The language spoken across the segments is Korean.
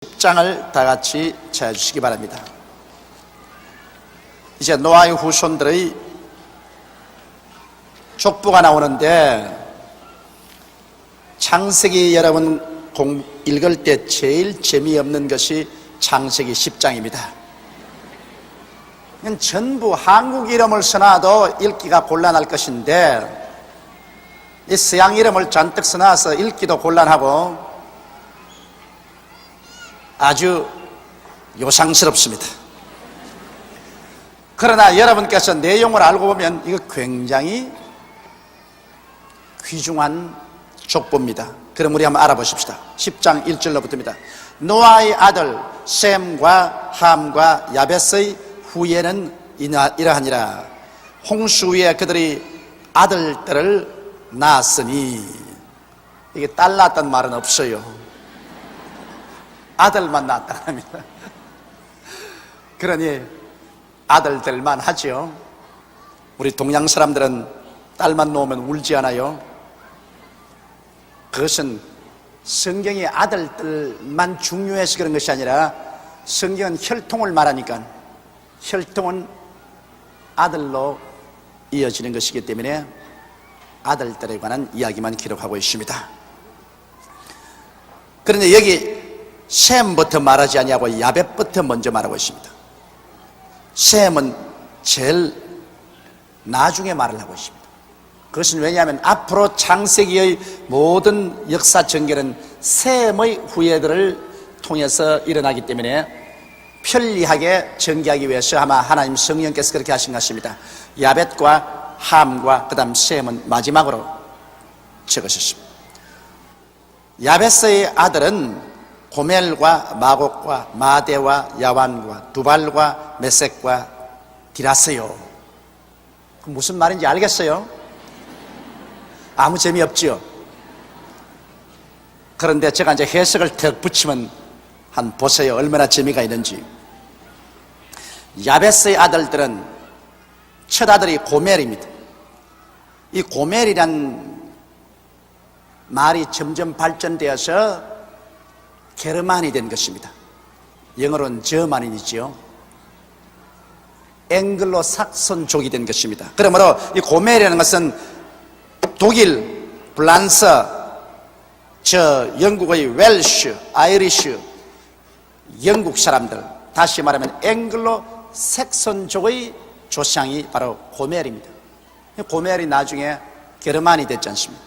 10장을 다 같이 찾아주시기 바랍니다. 이제 노아의 후손들의 족보가 나오는데, 창세기 여러분 읽을 때 제일 재미없는 것이 창세기 10장입니다. 전부 한국 이름을 써놔도 읽기가 곤란할 것인데, 이 서양 이름을 잔뜩 써놔서 읽기도 곤란하고 아주 요상스럽습니다. 그러나 여러분께서 내용을 알고 보면 이거 굉장히 귀중한 족보입니다. 그럼 우리 한번 알아보십시다. 10장 1절로부터입니다. 노아의 아들 셈과 함과 야벳의 후예는 이러하니라. 홍수 위에 그들이 아들들을 낳았으니, 이게 딸 낳았다는 말은 없어요. 아들만 낳았다 합니다. 그러니 아들들만 하죠. 우리 동양 사람들은 딸만 놓으면 울지 않아요. 그것은 성경이 아들들만 중요해서 그런 것이 아니라, 성경은 혈통을 말하니까 혈통은 아들로 이어지는 것이기 때문에 아들들에 관한 이야기만 기록하고 있습니다. 그런데 여기 셈부터 말하지 아니하고 야벳부터 먼저 말하고 있습니다. 셈은 제일 나중에 말을 하고 있습니다. 그것은 왜냐하면 앞으로 창세기의 모든 역사 전개는 셈의 후예들을 통해서 일어나기 때문에 편리하게 전개하기 위해서 아마 하나님 성령께서 그렇게 하신 것입니다. 야벳과 함과 그 다음 셈은 마지막으로 적으셨습니다. 야벳의 아들은 고멜과 마곡과 마대와 야완과 두발과 메섹과 디라스요. 무슨 말인지 알겠어요? 아무 재미없지요? 그런데 제가 이제 해석을 턱 붙이면 한 보세요. 얼마나 재미가 있는지. 야벳의 아들들은 첫 아들이 고멜입니다. 이 고멜이란 말이 점점 발전되어서 게르만이 된 것입니다. 영어로는 저만인이지요. 앵글로 삭선족이 된 것입니다. 그러므로 이 고멜이라는 것은 독일, 프랑스, 영국의 웰시, 아이리쉬, 영국 사람들, 다시 말하면 앵글로 색선족의 조상이 바로 고멜입니다. 고멜이 나중에 게르만이 됐지 않습니까?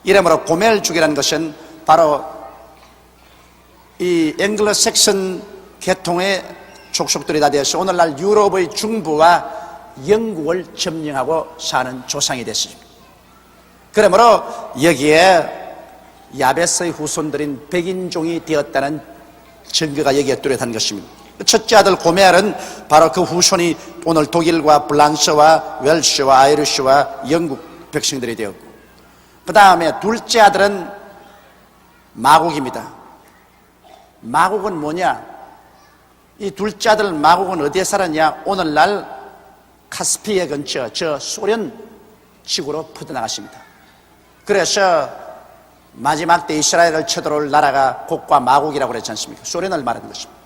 이러므로 고멜족이라는 것은 바로 이 앵글로 색선 계통의 족속들이 다 되어서 오늘날 유럽의 중부와 영국을 점령하고 사는 조상이 됐습니다. 그러므로 여기에 야벳의 후손들인 백인종이 되었다는 증거가 여기에 뚜렷한 것입니다. 첫째 아들 고멜은 바로 그 후손이 오늘 독일과 프랑스와 웰시와 아이리쉬와 영국 백성들이 되었고, 그 다음에 둘째 아들은 마곡입니다. 마곡은 뭐냐? 이 둘째 아들 마곡은 어디에 살았냐? 오늘날 카스피해 근처 저 소련 지구로 퍼져나갔습니다. 그래서 마지막 때 이스라엘을 쳐들어올 나라가 곡과 마곡이라고 그랬지 않습니까? 소련을 말하는 것입니다.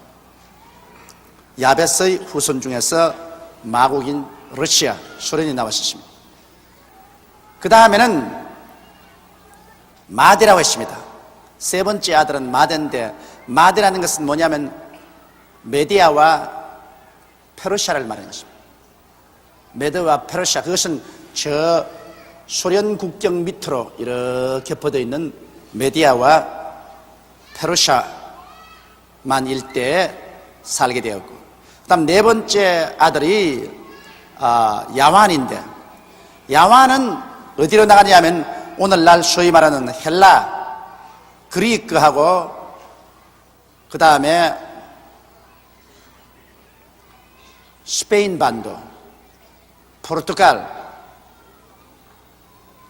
야벳의 후손 중에서 마곡인 러시아, 소련이 나왔습니다. 그 다음에는 마대라고 했습니다. 세 번째 아들은 마대인데, 마대라는 것은 뭐냐면 메디아와 페르시아를 말하는 것입니다. 메드와 페르시아, 그것은 저 소련 국경 밑으로 이렇게 뻗어 있는 메디아와 페르시아만 일대에 살게 되었고, 그 다음 네 번째 아들이 야완인데, 야완은 어디로 나가냐면 오늘날 소위 말하는 헬라, 그리크하고 그 다음에 스페인 반도, 포르투갈,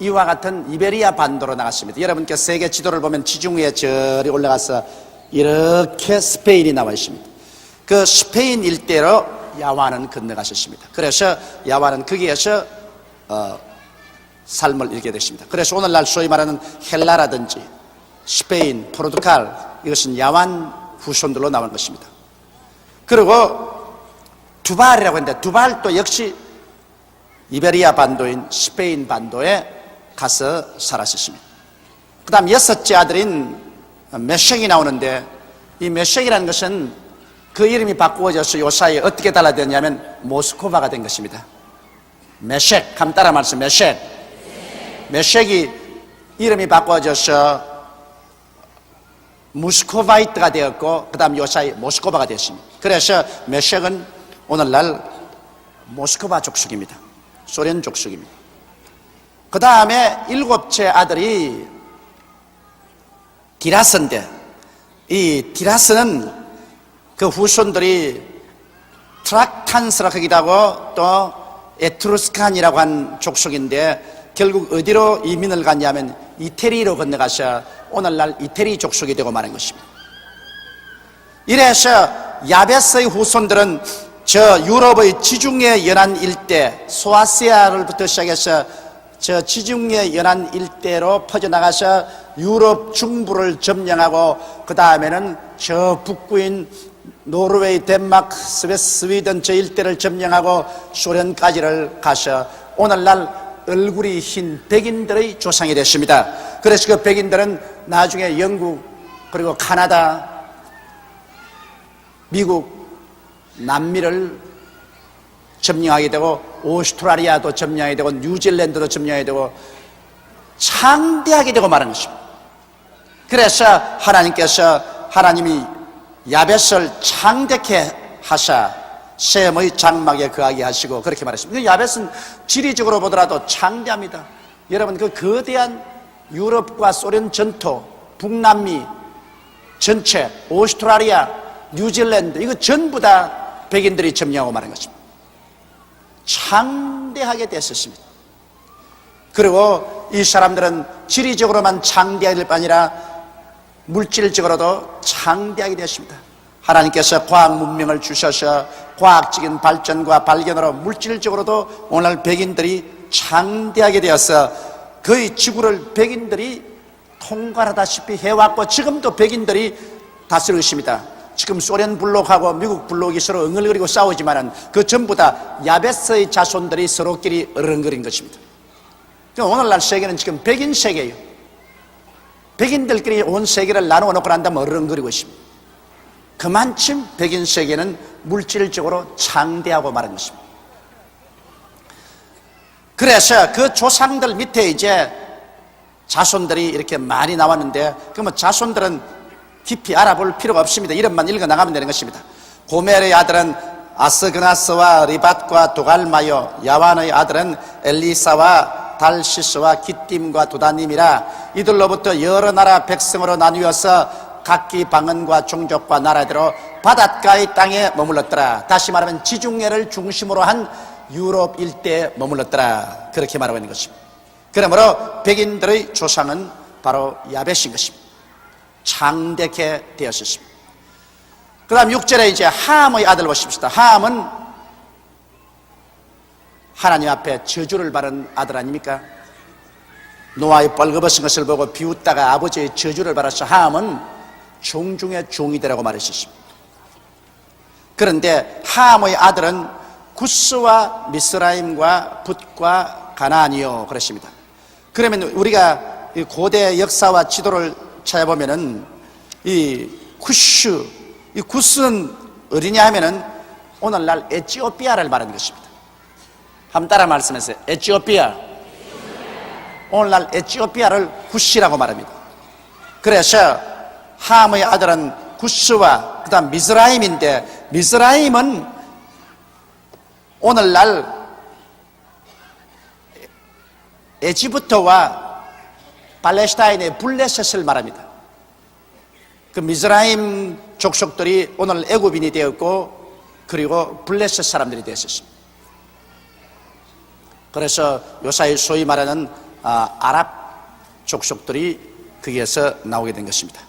이와 같은 이베리아 반도로 나갔습니다. 여러분께 세계 지도를 보면 지중 위에 저리 올라가서 이렇게 스페인이 나와 있습니다. 그 스페인 일대로 야완은 건너가셨습니다. 그래서 야완은 거기에서 삶을 잃게 됐습니다. 그래서 오늘날 소위 말하는 헬라라든지 스페인, 포르투갈, 이것은 야완 후손들로 나온 것입니다. 그리고 두발이라고 했는데, 두발도 역시 이베리아 반도인 스페인 반도에 가서 살았습니다. 그 다음 여섯째 아들인 메셴이 나오는데, 이 메셴이라는 것은 그 이름이 바꾸어져서 요사이에 어떻게 달라졌냐면 모스코바가 된 것입니다. 메셴, 한번 따라 말씀. 메셴. 메셴이 이름이 바꾸어져서 무스코바이트가 되었고, 그 다음 요사이 모스코바가 되었습니다. 그래서 메셴은 오늘날 모스코바 족속입니다. 소련 족속입니다. 그 다음에 일곱째 아들이 디라스인데, 이 디라스는 그 후손들이 트락탄스라고 하기도 하고 또 에트루스칸이라고 한 족속인데, 결국 어디로 이민을 갔냐면 이태리로 건너가서 오늘날 이태리 족속이 되고 마는 것입니다. 이래서 야베스의 후손들은 저 유럽의 지중해 연안 일대, 소아시아를부터 시작해서 저 지중해 연안 일대로 퍼져나가서 유럽 중부를 점령하고, 그 다음에는 저 북부인 노르웨이, 덴마크, 스웨덴 저 일대를 점령하고 소련까지를 가서 오늘날 얼굴이 흰 백인들의 조상이 됐습니다. 그래서 그 백인들은 나중에 영국, 그리고 카나다, 미국, 남미를 점령하게 되고, 오스트라리아도 점령하게 되고, 뉴질랜드도 점령하게 되고, 창대하게 되고 말한 것입니다. 그래서 하나님이 야벳을 창대케 하사 셈의 장막에 거하게 하시고 그렇게 말했습니다. 야벳은 지리적으로 보더라도 창대합니다. 여러분, 그 거대한 유럽과 소련 전토, 북남미 전체, 오스트라리아, 뉴질랜드, 이거 전부 다 백인들이 점령하고 말한 것입니다. 창대하게 됐었습니다. 그리고 이 사람들은 지리적으로만 창대할 뿐 아니라 물질적으로도 창대하게 되었습니다. 하나님께서 과학 문명을 주셔서 과학적인 발전과 발견으로 물질적으로도 오늘 백인들이 창대하게 되어서 거의 지구를 백인들이 통괄하다시피 해왔고, 지금도 백인들이 다스리고 있습니다. 지금 소련 블록하고 미국 블록이 서로 응을거리고 싸우지만은 그 전부 다 야베스의 자손들이 서로끼리 어른거린 것입니다. 오늘날 세계는 지금 백인 세계예요. 백인들끼리 온 세계를 나누어 놓고 난 다음에 어른거리고 있습니다. 그만큼 백인 세계는 물질적으로 창대하고 말한 것입니다. 그래서 그 조상들 밑에 이제 자손들이 이렇게 많이 나왔는데, 그러면 자손들은 깊이 알아볼 필요가 없습니다. 이름만 읽어 나가면 되는 것입니다. 고멜의 아들은 아스그나스와 리밧과 도갈마요, 야완의 아들은 엘리사와 달시스와 기띔과 도다님이라. 이들로부터 여러 나라 백성으로 나뉘어서 각기 방언과 종족과 나라대로 바닷가의 땅에 머물렀더라. 다시 말하면 지중해를 중심으로 한 유럽 일대에 머물렀더라. 그렇게 말하고 있는 것입니다. 그러므로 백인들의 조상은 바로 야벳인 것입니다. 창대케 되었습니다. 그 다음 6절에 이제 함의 아들 보십시다. 함은 하나님 앞에 저주를 받은 아들 아닙니까? 노아의 벌거벗은 것을 보고 비웃다가 아버지의 저주를 받아서 함은 종 중에 종이 되라고 말했습니다. 그런데 함의 아들은 구스와 미스라임과 붓과 가나안이요 그랬습니다. 그러면 우리가 고대 역사와 지도를 찾아보면은 이 구스는 어디냐 하면은 오늘날 에티오피아를 말하는 것입니다. 한번 따라 말씀하세요. 에티오피아. 오늘날 에티오피아를 구시라고 말합니다. 그래서 함의 아들은 구스와 그 다음 미스라임인데, 미스라임은 오늘날 에집트와 팔레스타인의 블레셋을 말합니다. 그 미스라임 족속들이 오늘 애굽인이 되었고, 그리고 블레셋 사람들이 되었습니다. 그래서 요사이 소위 말하는 아랍 족속들이 거기에서 나오게 된 것입니다.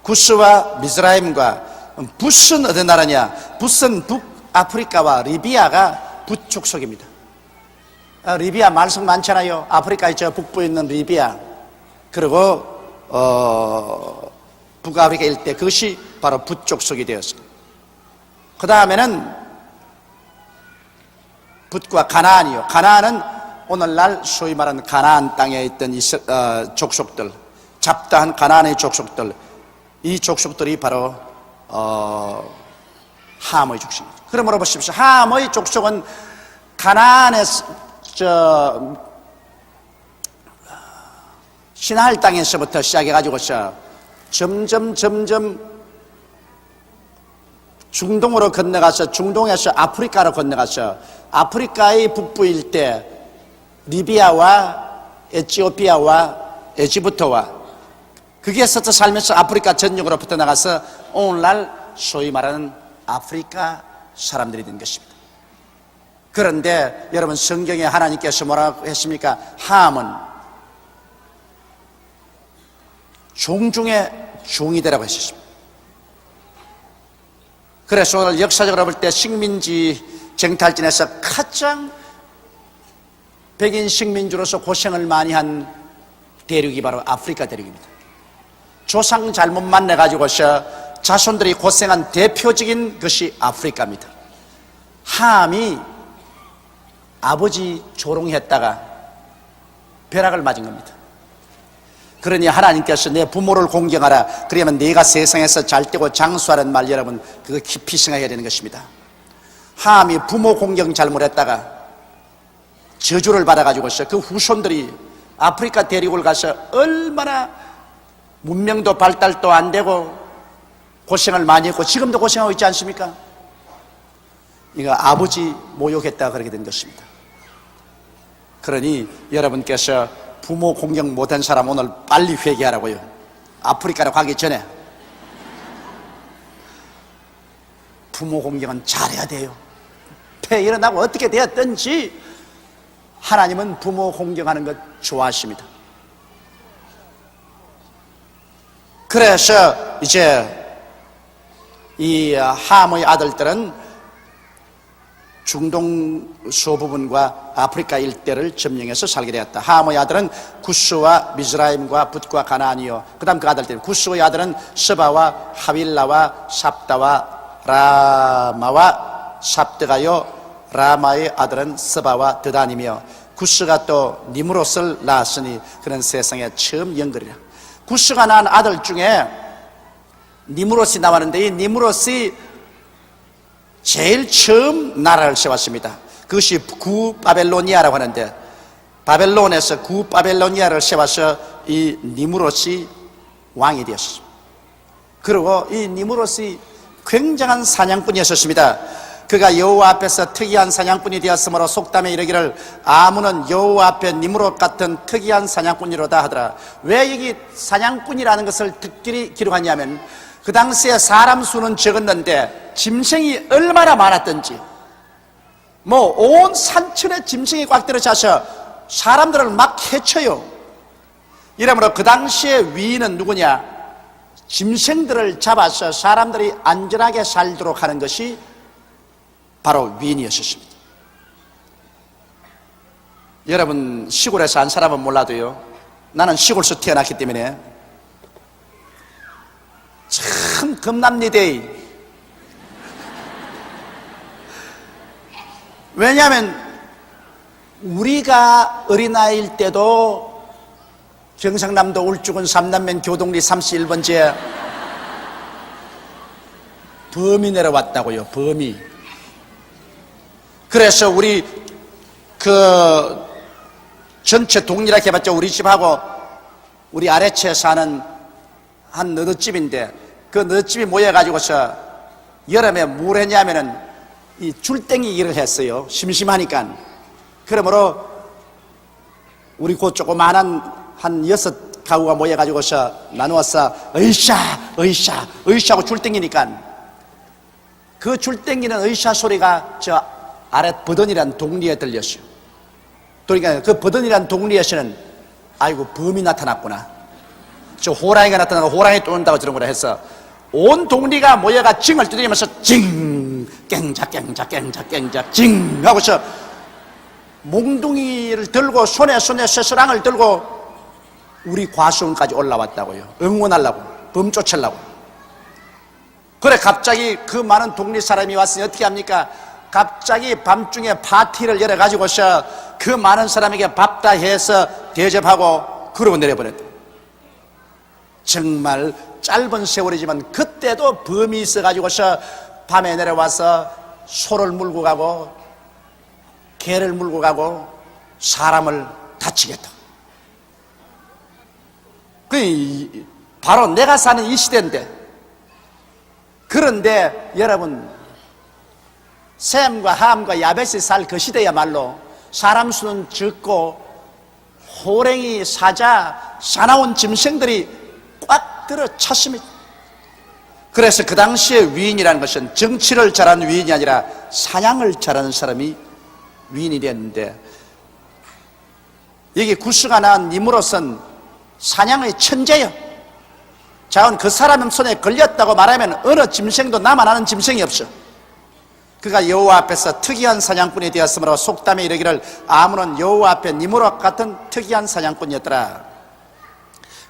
구스와 미스라임과 붓은 어느 나라냐? 붓은 북아프리카와 리비아가 붓 족속입니다. 리비아 말씀 많잖아요. 아프리카의 저 북부에 있는 리비아, 그리고 북아프리카 일대, 그것이 바로 붓족속이 되었습니다. 그 다음에는 붓과 가나안이요. 가나안은 오늘날 소위 말하는 가나안 땅에 있던 족속들, 잡다한 가나안의 족속들, 이 족속들이 바로 함의 족속입니다. 그러므로 보십시오. 함의 족속은 가나안의 시나할 땅에서부터 시작해가지고서 점점 중동으로 건너가서, 중동에서 아프리카로 건너가서 아프리카의 북부 일대 리비아와 에티오피아와 에지부트와 거기에서 살면서 아프리카 전역으로 붙어나가서 오늘날 소위 말하는 아프리카 사람들이 된 것입니다. 그런데 여러분, 성경에 하나님께서 뭐라고 했습니까? 함은 종 중에 종이 되라고 했습니다. 그래서 오늘 역사적으로 볼 때 식민지 쟁탈전에서 가장 백인 식민지로서 고생을 많이 한 대륙이 바로 아프리카 대륙입니다. 조상 잘못 만나가지고서 자손들이 고생한 대표적인 것이 아프리카입니다. 함이 아버지 조롱했다가 벼락을 맞은 겁니다. 그러니 하나님께서 내 부모를 공경하라, 그러면 네가 세상에서 잘되고 장수하는 말, 여러분 그거 깊이 생각해야 되는 것입니다. 함이 부모 공경 잘못했다가 저주를 받아가지고서 그 후손들이 아프리카 대륙을 가서 얼마나 문명도 발달도 안 되고 고생을 많이 했고 지금도 고생하고 있지 않습니까? 이거 아버지 모욕했다가 그렇게 된 것입니다. 그러니 여러분께서 부모 공경 못한 사람 오늘 빨리 회개하라고요. 아프리카로 가기 전에 부모 공경은 잘해야 돼요. 폐 일어나고 어떻게 되었든지 하나님은 부모 공경하는 것 좋아하십니다. 그래서 이제 이 함의 아들들은 중동 소부분과 아프리카 일대를 점령해서 살게 되었다. 함의 아들은 구스와 미즈라임과 붓과 가나안이요. 그 다음 그 아들들, 구스의 아들은 스바와 하윌라와 삽다와 라마와 삽드가요. 라마의 아들은 스바와 드단이며 구스가 또 니무롯을 낳았으니 그는 세상에 처음 연결이라. 구스가 낳은 아들 중에 니무롯이 나왔는데 이 니무롯이 제일 처음 나라를 세웠습니다. 그것이 구바벨로니아라고 하는데 바벨론에서 구바벨로니아를 세워서 이 니무롯이 왕이 되었습니다. 그리고 이 니무롯이 굉장한 사냥꾼이었습니다. 그가 여호와 앞에서 특이한 사냥꾼이 되었으므로 속담에 이르기를 아무는 여호와 앞에 니무롯 같은 특이한 사냥꾼이로다 하더라. 왜 여기 사냥꾼이라는 것을 특별히 기록하냐면 그 당시에 사람 수는 적었는데 짐승이 얼마나 많았던지, 뭐 온 산천에 짐승이 꽉 들어차서 사람들을 막 해쳐요. 이러므로 그 당시에 위인은 누구냐? 짐승들을 잡아서 사람들이 안전하게 살도록 하는 것이 바로 위인이었습니다. 여러분 시골에 산 사람은 몰라도요, 나는 시골에서 태어났기 때문에 참 겁납니다. 왜냐하면 우리가 어린아이일 때도 경상남도 울주군 삼남면 교동리 31번지에 범이 내려왔다고요. 범이. 그래서 우리 그 전체 동리라 해봤자 우리 집하고 우리 아래채 사는 한 너릇집인데 그 너릇집이 모여가지고서 여름에 뭘 했냐면은 이 줄땡이 일을 했어요. 심심하니까. 그러므로 우리 그 조그마한 한 6가구가 모여가지고서 나누어서 으쌰하고 줄땡기니까 그 줄땡기는 으쌰 소리가 저 아래 버든이란 동리에 들렸어요. 그러니까 그 버든이란 동리에서는 아이고 범이 나타났구나, 저 호랑이가 나타나고 호랑이 또 온다고 저런 거라 해서 온 동리가 모여가 징을 두드리면서 징 깽자 징 하고서 몽둥이를 들고 손에 쇠스랑을 들고 우리 과수원까지 올라왔다고요. 응원하려고. 범쫓으려고. 그래 갑자기 그 많은 독립 사람이 왔으니 어떻게 합니까? 갑자기 밤중에 파티를 열어가지고서 그 많은 사람에게 밥 다 해서 대접하고 그러고 내려버렸다. 정말 짧은 세월이지만 그때도 범이 있어가지고서 밤에 내려와서 소를 물고 가고 개를 물고 가고 사람을 다치겠다. 그 바로 내가 사는 이 시대인데, 그런데 여러분 셈과 함과 야벳이 살 그 시대야말로 사람 수는 적고 호랭이, 사자, 사나운 짐승들이 꽉 들어 찼습니다. 그래서 그 당시에 위인이라는 것은 정치를 잘하는 위인이 아니라 사냥을 잘하는 사람이 위인이 됐는데, 여기 구스가 낳은 니므롯은 사냥의 천재요. 자원 그 사람 손에 걸렸다고 말하면 어느 짐승도 나만 아는 짐승이 없어. 그가 여호와 앞에서 특이한 사냥꾼이 되었으므로 속담에 이르기를 아문은 여호와 앞에 니므롯 같은 특이한 사냥꾼이었더라.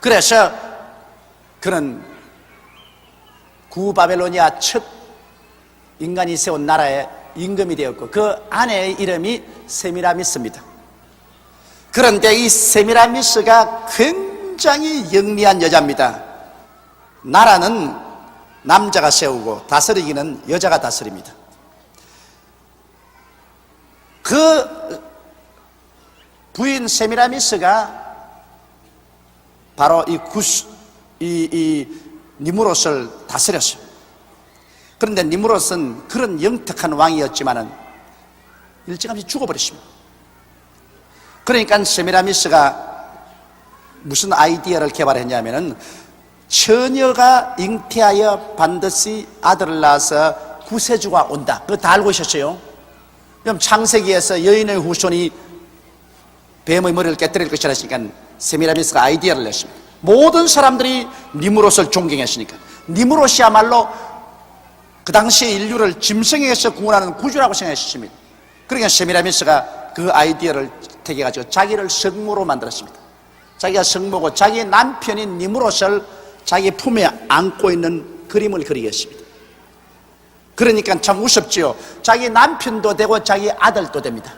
그래서 그는 구바벨로니아 첫 인간이 세운 나라의 임금이 되었고 그 아내의 이름이 세미라미스입니다. 그런데 이 세미라미스가 굉장히 영리한 여자입니다. 나라는 남자가 세우고 다스리기는 여자가 다스립니다. 그 부인 세미라미스가 바로 이 니므롯을 다스렸어요. 그런데 니므롯은 그런 영특한 왕이었지만은 일찌감치 죽어버렸습니다. 그러니까 세미라미스가 무슨 아이디어를 개발했냐면은 처녀가 잉태하여 반드시 아들을 낳아서 구세주가 온다. 그거 다 알고 있었어요. 그럼 창세기에서 여인의 후손이 뱀의 머리를 깨뜨릴 것이라 했으니까 세미라미스가 아이디어를 냈습니다. 모든 사람들이 니므롯을 존경했으니까. 니므롯이야말로 그 당시에 인류를 짐승에서 구원하는 구주라고 생각했습니다. 그러니까 세미라미스가 그 아이디어를 택해가지고 자기를 성모로 만들었습니다. 자기가 성모고 자기 남편인 니므롯을 자기 품에 안고 있는 그림을 그리겠습니다. 그러니까 참 무섭지요. 자기 남편도 되고 자기 아들도 됩니다.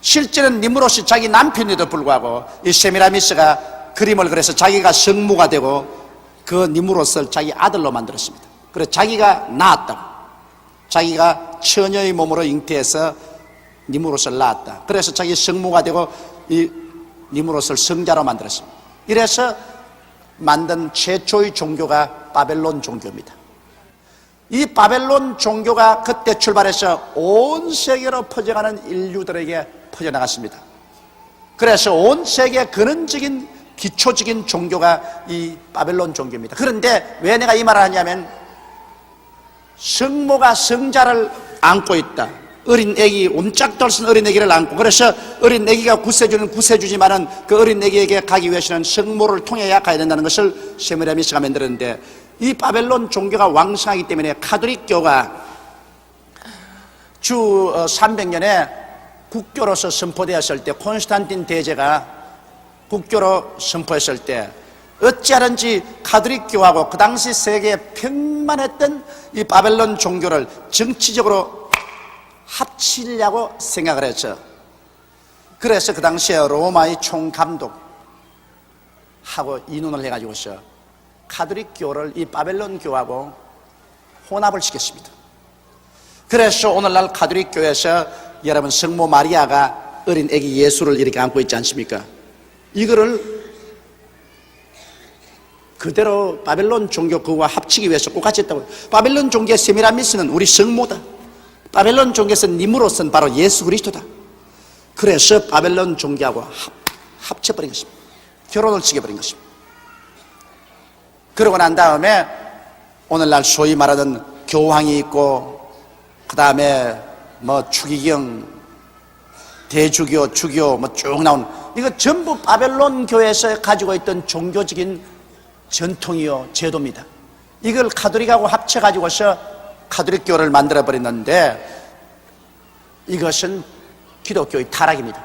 실제는 니므롯이 자기 남편에도 불구하고 이 세미라미스가 그림을 그려서 자기가 성모가 되고 그 니므롯을 자기 아들로 만들었습니다. 그래서 자기가 낳았다고, 자기가 처녀의 몸으로 잉태해서 니므롯을 낳았다. 그래서 자기 성모가 되고 이 니므롯을 성자로 만들었습니다. 이래서 만든 최초의 종교가 바벨론 종교입니다. 이 바벨론 종교가 그때 출발해서 온 세계로 퍼져가는 인류들에게 퍼져나갔습니다. 그래서 온 세계 근원적인 기초적인 종교가 이 바벨론 종교입니다. 그런데 왜 내가 이 말을 하냐면 성모가 성자를 안고 있다. 어린 애기, 옴짝달슨 어린 애기를 안고, 그래서 어린 애기가 구세주는 구세주지만은 그 어린 애기에게 가기 위해서는 성모를 통해야 가야 된다는 것을 세미라미스가 만들었는데, 이 바벨론 종교가 왕성하기 때문에 카톨릭교가 주 300년에 국교로서 선포되었을 때, 콘스탄틴 대제가 국교로 선포했을 때 어찌하든지 카톨릭교하고 그 당시 세계에 평만했던 이 바벨론 종교를 정치적으로 합치려고 생각을 했죠. 그래서 그 당시에 로마의 총감독하고 인원을 해가지고서 카톨릭교를 이 바벨론교하고 혼합을 시켰습니다. 그래서 오늘날 카톨릭교에서 여러분 성모 마리아가 어린 애기 예수를 이렇게 안고 있지 않습니까? 이거를 그대로 바벨론 종교 그와 합치기 위해서 똑같이 했다고. 바벨론 종교의 세미라미스는 우리 성모다. 바벨론 종교에서 니므롯은 바로 예수 그리스도다. 그래서 바벨론 종교하고 합쳐버린 것입니다. 결혼을 지켜버린 것입니다. 그러고 난 다음에 오늘날 소위 말하는 교황이 있고 그 다음에 뭐 추기경, 대주교, 주교 뭐 쭉 나온 이거 전부 바벨론 교회에서 가지고 있던 종교적인 전통이요 제도입니다. 이걸 카톨릭하고 합쳐가지고서 카톨릭교를 만들어버렸는데 이것은 기독교의 타락입니다.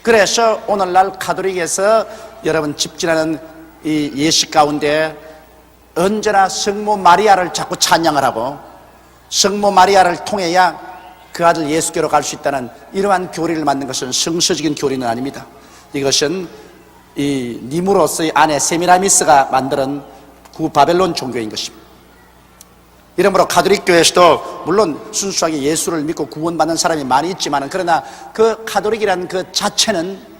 그래서 오늘날 카톨릭에서 여러분 집진하는 이 예식 가운데 언제나 성모 마리아를 자꾸 찬양을 하고 성모 마리아를 통해야 그 아들 예수께로 갈 수 있다는 이러한 교리를 만든 것은 성서적인 교리는 아닙니다. 이것은 이 니무로스의 아내 세미라미스가 만든 구바벨론 종교인 것입니다. 이러므로 가톨릭 교회에서도 물론 순수하게 예수를 믿고 구원받는 사람이 많이 있지만, 그러나 그 가톨릭이라는 그 자체는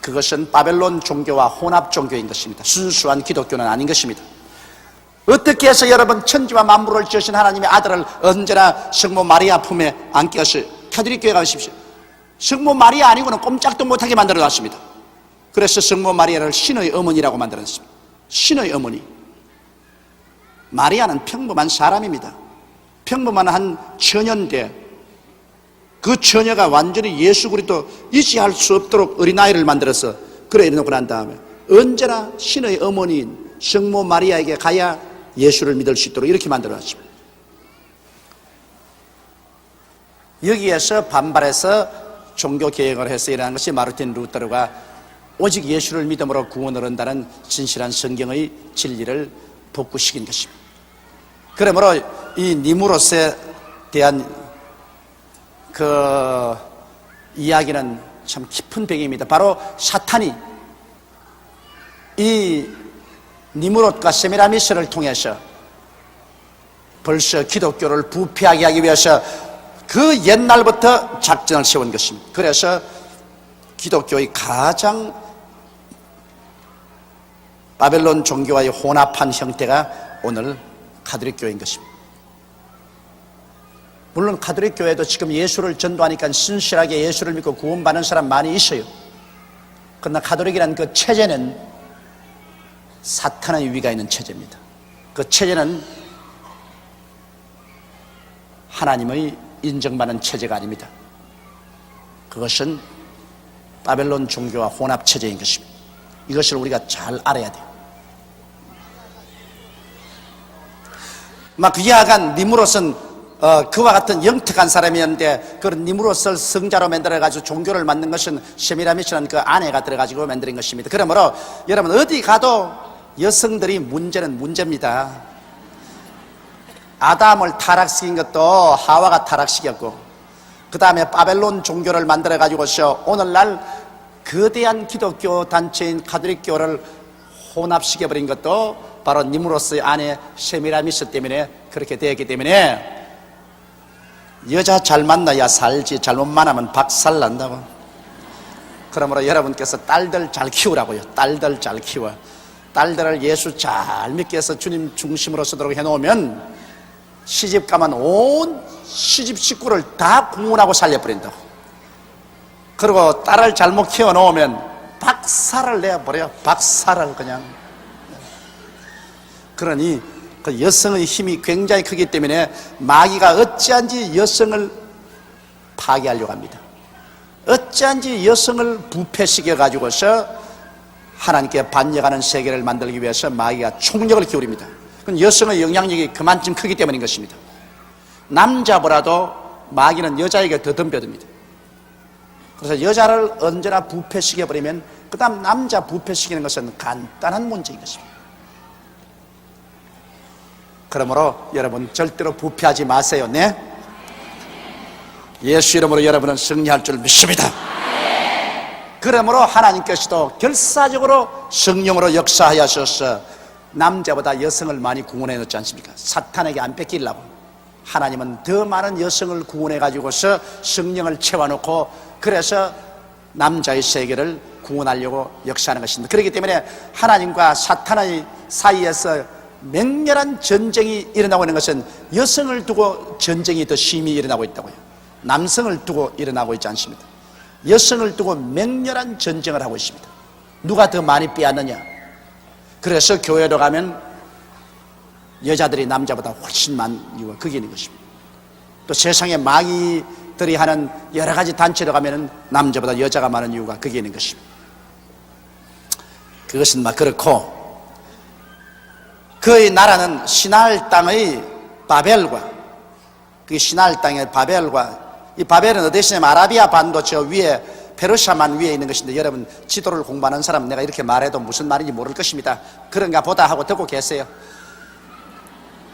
그것은 바벨론 종교와 혼합 종교인 것입니다. 순수한 기독교는 아닌 것입니다. 어떻게 해서 여러분 천지와 만물을 지으신 하나님의 아들을 언제나 성모 마리아 품에 안게 하실 가톨릭 교회 가십시오. 성모 마리아 아니고는 꼼짝도 못하게 만들어놨습니다. 그래서 성모 마리아를 신의 어머니라고 만들었습니다. 신의 어머니. 마리아는 평범한 사람입니다. 평범한 한 처녀인데 그 처녀가 완전히 예수 그리스도 의지할 수 없도록 어린아이를 만들어서 그래 이래놓고 난 다음에 언제나 신의 어머니인 성모 마리아에게 가야 예수를 믿을 수 있도록 이렇게 만들어놨습니다. 여기에서 반발해서 종교개혁을 해서 일어난 것이 마르틴 루터르가 오직 예수를 믿음으로 구원을 얻는다는 진실한 성경의 진리를 복구시킨 것입니다. 그러므로 이 니무롯에 대한 그 이야기는 참 깊은 배경입니다. 바로 사탄이 이 니무롯과 세미라미스를 통해서 벌써 기독교를 부패하게 하기 위해서 그 옛날부터 작전을 세운 것입니다. 그래서 기독교의 가장 바벨론 종교와의 혼합한 형태가 오늘 가톨릭 교회인 것입니다. 물론 가톨릭 교회도 지금 예수를 전도하니까 신실하게 예수를 믿고 구원받는 사람 많이 있어요. 그러나 가톨릭이라는 그 체제는 사탄의 위가 있는 체제입니다. 그 체제는 하나님의 인정받는 체제가 아닙니다. 그것은 바벨론 종교와 혼합 체제인 것입니다. 이것을 우리가 잘 알아야 돼요. 막 야간 니무롯은 그와 같은 영특한 사람이었는데 그런 니무롯을 성자로 만들어가지고 종교를 만든 것은 세미라미스라는 그 아내가 들어가지고 만든 것입니다. 그러므로 여러분 어디 가도 여성들이 문제는 문제입니다. 아담을 타락시킨 것도 하와가 타락시켰고 그 다음에 바벨론 종교를 만들어가지고서 오늘날 거대한 기독교 단체인 가톨릭교를 혼합시켜버린 것도 바로 니무롯의 아내 세미라미스 때문에 그렇게 되었기 때문에 여자 잘 만나야 살지 잘못 만나면 박살난다고. 그러므로 여러분께서 딸들 잘 키우라고요. 딸들 잘 키워. 딸들을 예수 잘 믿게 해서 주님 중심으로 서도록 해놓으면 시집 가면 온 시집 식구를 다 구원하고 살려버린다고. 그리고 딸을 잘못 키워놓으면 박살을 내버려. 박살을 그냥. 그러니 그 여성의 힘이 굉장히 크기 때문에 마귀가 어찌한지 여성을 파괴하려고 합니다. 어찌한지 여성을 부패시켜 가지고서 하나님께 반역하는 세계를 만들기 위해서 마귀가 총력을 기울입니다. 그건 여성의 영향력이 그만큼 크기 때문인 것입니다. 남자보다도 마귀는 여자에게 더 덤벼듭니다. 그래서 여자를 언제나 부패시켜버리면 그 다음 남자 부패시키는 것은 간단한 문제인 것입니다. 그러므로 여러분 절대로 부패하지 마세요. 네? 예수 이름으로 여러분은 승리할 줄 믿습니다. 그러므로 하나님께서도 결사적으로 성령으로 역사하셔서 남자보다 여성을 많이 구원해 놓지 않습니까? 사탄에게 안 뺏기려고. 하나님은 더 많은 여성을 구원해 가지고서 성령을 채워놓고 그래서 남자의 세계를 구원하려고 역사하는 것입니다. 그렇기 때문에 하나님과 사탄의 사이에서 맹렬한 전쟁이 일어나고 있는 것은 여성을 두고 전쟁이 더 심히 일어나고 있다고요. 남성을 두고 일어나고 있지 않습니다. 여성을 두고 맹렬한 전쟁을 하고 있습니다. 누가 더 많이 빼앗느냐. 그래서 교회로 가면 여자들이 남자보다 훨씬 많은 이유가 그게 있는 것입니다. 또 세상에 마귀들이 하는 여러 가지 단체로 가면 남자보다 여자가 많은 이유가 그게 있는 것입니다. 그것은 막 그렇고 그의 나라는 시나을 땅의 바벨과 그 시나을 땅의 바벨과 이 바벨은 어디 있냐면 아라비아 반도 저 위에 페르시아만 위에 있는 것인데, 여러분 지도를 공부하는 사람은 내가 이렇게 말해도 무슨 말인지 모를 것입니다. 그런가 보다 하고 듣고 계세요.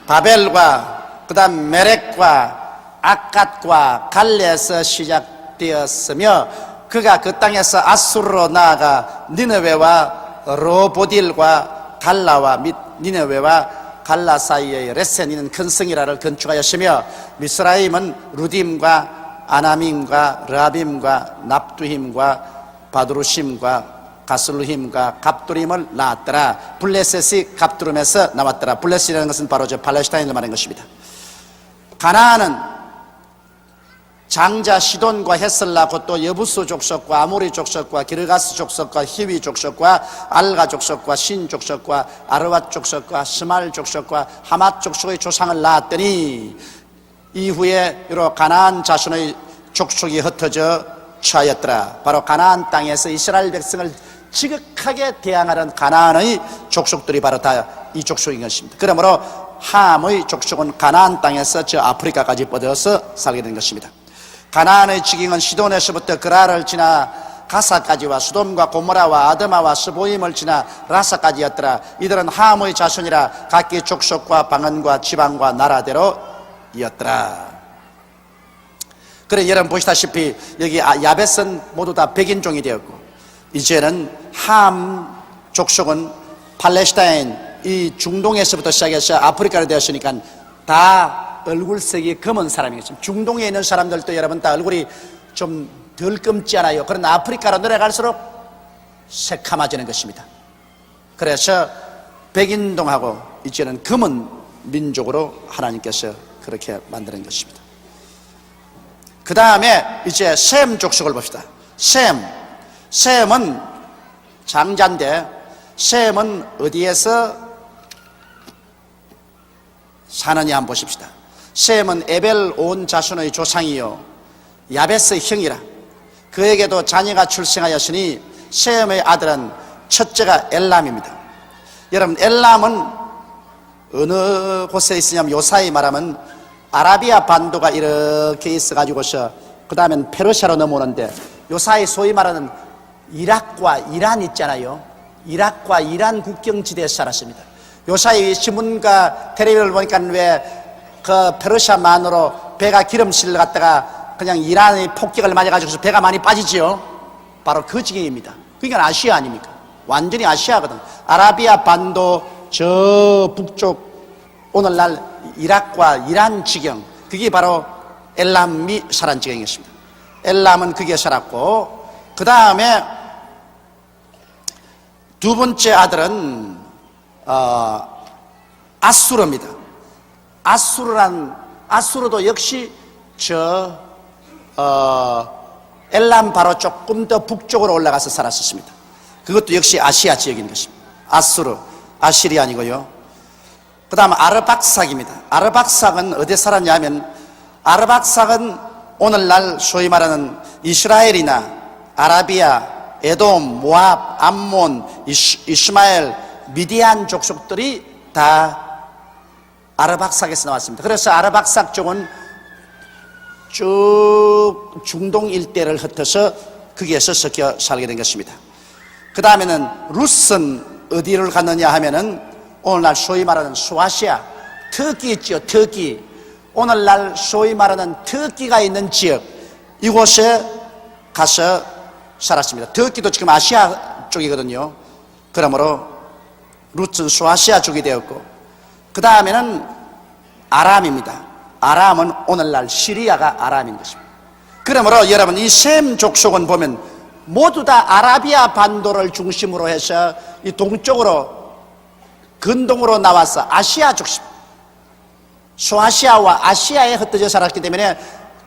바벨과 그 다음 메렉과 아갓과 갈레에서 시작되었으며, 그가 그 땅에서 아수르로 나아가 니느웨와 로보딜과 갈라와 및 니느웨와 갈라 사이의 레센이는 큰 성이라를 건축하였으며, 미스라임은 루딤과 아나밈과 르아빔과 납두힘과 바두루심과 가슬루힘과 갑두림을 낳았더라. 블레셋이 갑두림에서 나왔더라. 블레셋이라는 것은 바로 저 팔레스타인을 말하는 것입니다. 가나안은 장자 시돈과 헤슬라 곧 또 여부스 족속과 아모리 족속과 기르가스 족속과 히위 족속과 알가 족속과 신 족속과 아르왓 족속과 스말 족속과 하맛 족속의 조상을 낳았더니, 이후에 여러 가나안 자손의 족속이 흩어져 처하였더라. 바로 가나안 땅에서 이스라엘 백성을 지극하게 대항하는 가나안의 족속들이 바로 다 이 족속인 것입니다. 그러므로 함의 족속은 가나안 땅에서 저 아프리카까지 뻗어서 살게 된 것입니다. 가나안의 지경은 시돈에서부터 그라를 지나 가사까지와 수돔과 고모라와 아드마와 스보임을 지나 라사까지였더라. 이들은 함의 자손이라 각기 족속과 방언과 지방과 나라대로 이었더라. 그래, 여러분 보시다시피 여기 야벳은 모두 다 백인종이 되었고, 이제는 함 족속은 팔레스타인 이 중동에서부터 시작해서 아프리카로 되었으니까 다 얼굴색이 검은 사람이겠습니다. 중동에 있는 사람들도 여러분 다 얼굴이 좀 덜 검지 않아요. 그러나 아프리카로 내려갈수록 새카마지는 것입니다. 그래서 백인동하고 이제는 검은 민족으로 하나님께서 그렇게 만드는 것입니다. 그 다음에 이제 셈 족속을 봅시다. 셈은 장자인데, 셈은 어디에서 사느냐 한번 보십시다. 셈은 에벨 온 자손의 조상이요 야벳의 형이라. 그에게도 자녀가 출생하였으니 셈의 아들은 첫째가 엘람입니다. 여러분, 엘람은 어느 곳에 있으냐면, 요사이 말하면 아라비아 반도가 이렇게 있어가지고서 그 다음엔 페르시아로 넘어오는데, 요사이 소위 말하는 이락과 이란 있잖아요. 이락과 이란 국경지대에 살았습니다. 요사이 신문과 텔레비를 보니까 왜 그 페르시아만으로 배가 기름실을 갖다가 그냥 이란의 폭격을 맞아가지고 배가 많이 빠지지요. 바로 그 지경입니다. 그러니까 아시아 아닙니까? 완전히 아시아거든. 아라비아 반도 저 북쪽 오늘날 이락과 이란 지경, 그게 바로 엘람이 살한 지경이었습니다. 엘람은 그게 살았고, 그 다음에 두 번째 아들은 아수르입니다. 아수르도 역시 엘람 바로 조금 더 북쪽으로 올라가서 살았었습니다. 그것도 역시 아시아 지역인 것입니다. 아수르, 아시리아 아니고요. 그 다음 아르박삭입니다. 아르박삭은 어디에 살았냐 하면, 아르박삭은 오늘날 소위 말하는 이스라엘이나 아라비아, 에돔, 모압, 암몬, 이스마엘, 미디안 족속들이 다 아르박삭에서 나왔습니다. 그래서 아르박삭 쪽은 쭉 중동 일대를 흩어서 거기에서 섞여 살게 된 것입니다. 그 다음에는 룻은 어디를 갔느냐 하면은 오늘날 소위 말하는 소아시아, 터키 있죠. 터키. 오늘날 소위 말하는 터키가 있는 지역, 이곳에 가서 살았습니다. 터키도 지금 아시아 쪽이거든요. 그러므로 룻은 소아시아 쪽이 되었고, 그 다음에는 아람입니다. 아람은 오늘날 시리아가 아람인 것입니다. 그러므로 여러분, 이 셈 족속은 보면 모두 다 아라비아 반도를 중심으로 해서 이 동쪽으로 근동으로 나와서 아시아 족속, 소아시아와 아시아에 흩어져 살았기 때문에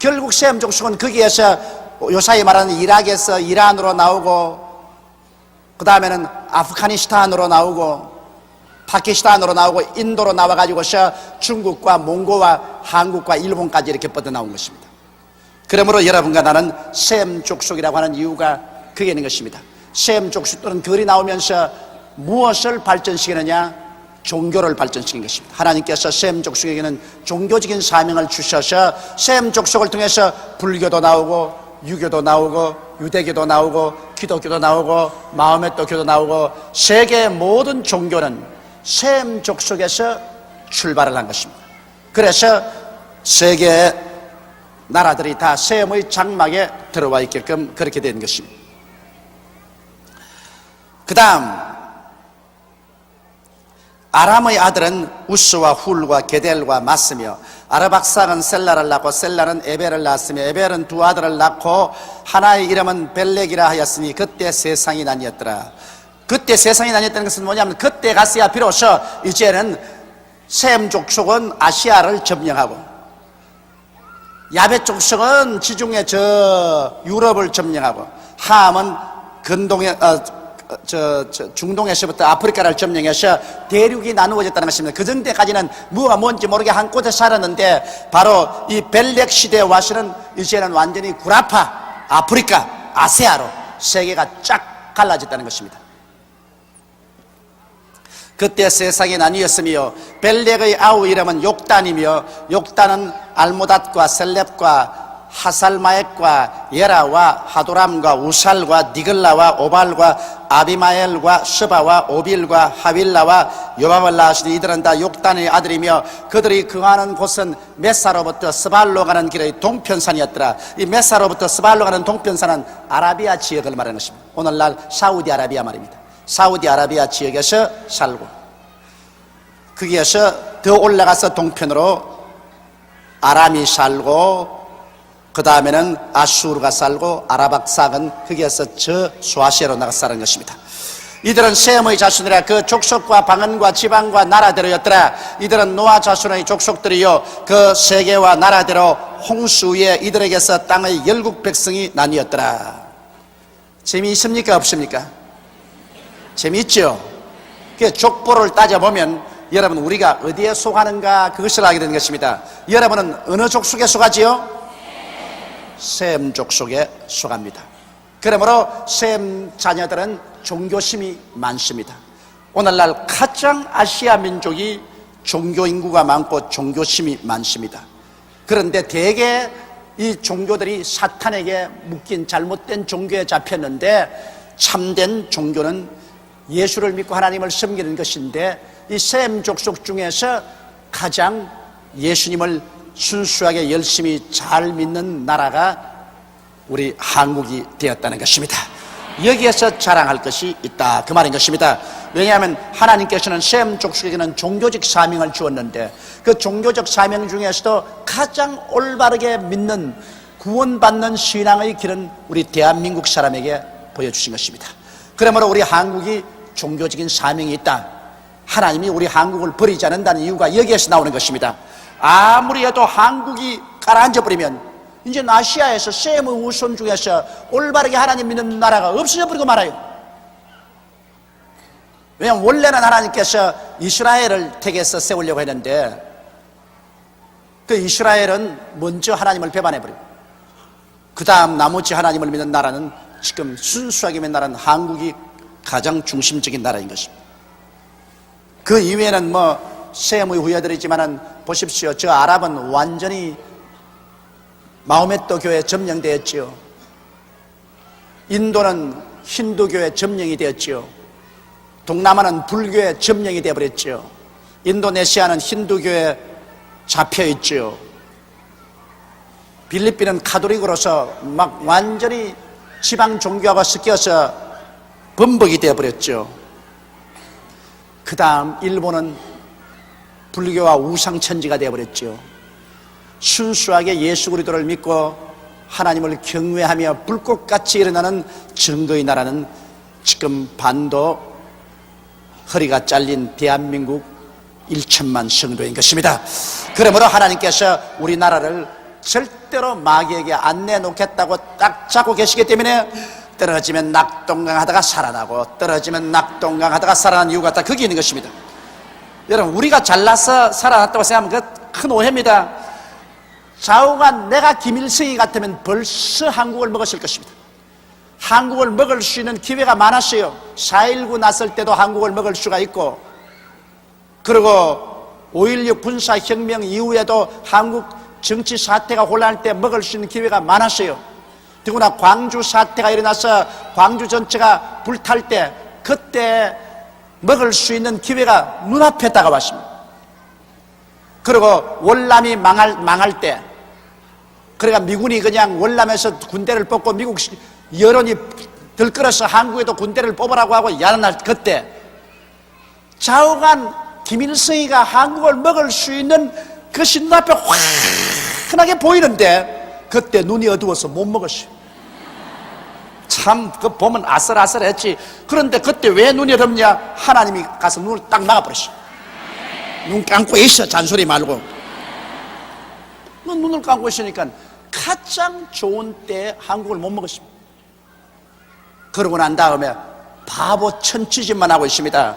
결국 셈 족속은 거기에서 요사이 말하는 이락에서 이란으로 나오고, 그 다음에는 아프가니스탄으로 나오고, 파키스탄으로 나오고, 인도로 나와가지고서 중국과 몽고와 한국과 일본까지 이렇게 뻗어나온 것입니다. 그러므로 여러분과 나는 셈 족속이라고 하는 이유가 그게 있는 것입니다. 셈 족속들은 글이 나오면서 무엇을 발전시키느냐? 종교를 발전시킨 것입니다. 하나님께서 셈 족속에게는 종교적인 사명을 주셔서 셈 족속을 통해서 불교도 나오고 유교도 나오고 유대교도 나오고 기독교도 나오고 마호메토 교도 나오고 세계의 모든 종교는 셈 족속에서 출발을 한 것입니다. 그래서 세계의 나라들이 다 셈의 장막에 들어와 있게끔 그렇게 된 것입니다. 그 다음 아람의 아들은 우스와 훌과 게델과 맞으며 아르박삭은 셀라를 낳고 셀라는 에벨을 낳았으며 에벨은 두 아들을 낳고 하나의 이름은 벨렉이라 하였으니 그때 세상이 나뉘었더라. 그때 세상이 나뉘었다는 것은 뭐냐면 그때 가서야 비로소 이제는 셈 족속은 아시아를 점령하고 야벳 족속은 지중해 저 유럽을 점령하고 함은 근동에 중동에서부터 아프리카를 점령해서 대륙이 나누어졌다는 것입니다. 그 전때까지는 뭐가 뭔지 모르게 한 곳에 살았는데 바로 이 벨렉 시대에 와서는 이제는 완전히 구라파, 아프리카, 아세아로 세계가 쫙 갈라졌다는 것입니다. 그때 세상이 나뉘었으며 벨렉의 아우 이름은 욕단이며 욕단은 알모닷과 셀렙과 하살마액과 예라와 하도람과 우살과 니글라와 오발과 아비마엘과 스바와 오빌과 하윌라와 요밥을 낳으시니 이들은 다 욕단의 아들이며 그들이 거하는 곳은 메사로부터 스발로 가는 길의 동편산이었더라. 이 메사로부터 스발로 가는 동편산은 아라비아 지역을 말하는 것입니다. 오늘날 사우디아라비아 말입니다. 사우디아라비아 지역에서 살고 거기에서 더 올라가서 동편으로 아람이 살고 그 다음에는 아슈르가 살고 아라박삭은 거기에서 저 소아시아로 나가 사는 것입니다. 이들은 셈의 자손이라 그 족속과 방언과 지방과 나라대로였더라. 이들은 노아 자손의 족속들이요 그 세계와 나라대로 홍수 위에 이들에게서 땅의 열국 백성이 나뉘었더라. 재미있습니까 없습니까? 재미있죠? 그 족보를 따져보면 여러분 우리가 어디에 속하는가 그것을 알게 되는 것입니다. 여러분은 어느 족속에 속하지요? 셈 족속에 속합니다. 그러므로 셈 자녀들은 종교심이 많습니다. 오늘날 가장 아시아 민족이 종교 인구가 많고 종교심이 많습니다. 그런데 대개 이 종교들이 사탄에게 묶인 잘못된 종교에 잡혔는데 참된 종교는 예수를 믿고 하나님을 섬기는 것인데 이 셈 족속 중에서 가장 예수님을 순수하게 열심히 잘 믿는 나라가 우리 한국이 되었다는 것입니다. 여기에서 자랑할 것이 있다 그 말인 것입니다. 왜냐하면 하나님께서는 셈 족속에게는 종교적 사명을 주었는데 그 종교적 사명 중에서도 가장 올바르게 믿는 구원받는 신앙의 길은 우리 대한민국 사람에게 보여주신 것입니다. 그러므로 우리 한국이 종교적인 사명이 있다. 하나님이 우리 한국을 버리지 않는다는 이유가 여기에서 나오는 것입니다. 아무리 해도 한국이 가라앉아버리면 이제 아시아에서 셈의 후손 중에서 올바르게 하나님 믿는 나라가 없어져 버리고 말아요. 왜냐하면 원래는 하나님께서 이스라엘을 택해서 세우려고 했는데 그 이스라엘은 먼저 하나님을 배반해버리고 그 다음 나머지 하나님을 믿는 나라는 지금 순수하게 믿는 나라는 한국이 가장 중심적인 나라인 것입니다. 그 이외에는 셈의 후예들이지만은 보십시오. 저 아랍은 완전히 마호메토 교회 점령되었지요. 인도는 힌두교회 점령이 되었지요. 동남아는 불교의 점령이 되어버렸지요. 인도네시아는 힌두교에 잡혀있지요. 필리핀은 카톨릭으로서 막 완전히 지방 종교하고 섞여서 범벅이 되어버렸죠. 그 다음 일본은 불교와 우상천지가 되어버렸죠. 순수하게 예수 그리스도를 믿고 하나님을 경외하며 불꽃같이 일어나는 증거의 나라는 지금 반도 허리가 잘린 대한민국 1천만 성도인 것입니다. 그러므로 하나님께서 우리나라를 절대로 마귀에게 안 내놓겠다고 딱 잡고 계시기 때문에 떨어지면 낙동강하다가 살아나고 떨어지면 낙동강하다가 살아나는 이유가 다 거기 있는 것입니다. 여러분 우리가 잘나서 살아났다고 생각하면 그 큰 오해입니다. 좌우가 내가 김일성이 같으면 벌써 한국을 먹었을 것입니다. 한국을 먹을 수 있는 기회가 많았어요. 4.19 났을 때도 한국을 먹을 수가 있고 그리고 5.16 군사혁명 이후에도 한국 정치 사태가 혼란할 때 먹을 수 있는 기회가 많았어요. 더구나 광주 사태가 일어나서 광주 전체가 불탈 때 그때 먹을 수 있는 기회가 눈앞에 다가왔습니다. 그리고 월남이 망할 때, 그러니까 미군이 그냥 월남에서 군대를 뽑고 미국 여론이 들끓어서 한국에도 군대를 뽑으라고 하고 야단날 그때 좌우간 김일성이가 한국을 먹을 수 있는 그것이 눈앞에 환하게 보이는데 그때 눈이 어두워서 못 먹었어요. 참 그 보면 아슬아슬했지. 그런데 그때 왜 눈이 어둡냐? 하나님이 가서 눈을 딱 막아버렸어요. 눈 감고 있어, 잔소리 말고. 눈을 감고 있으니까 가장 좋은 때에 한국을 못 먹었습니다. 그러고 난 다음에 바보 천치짓만 하고 있습니다.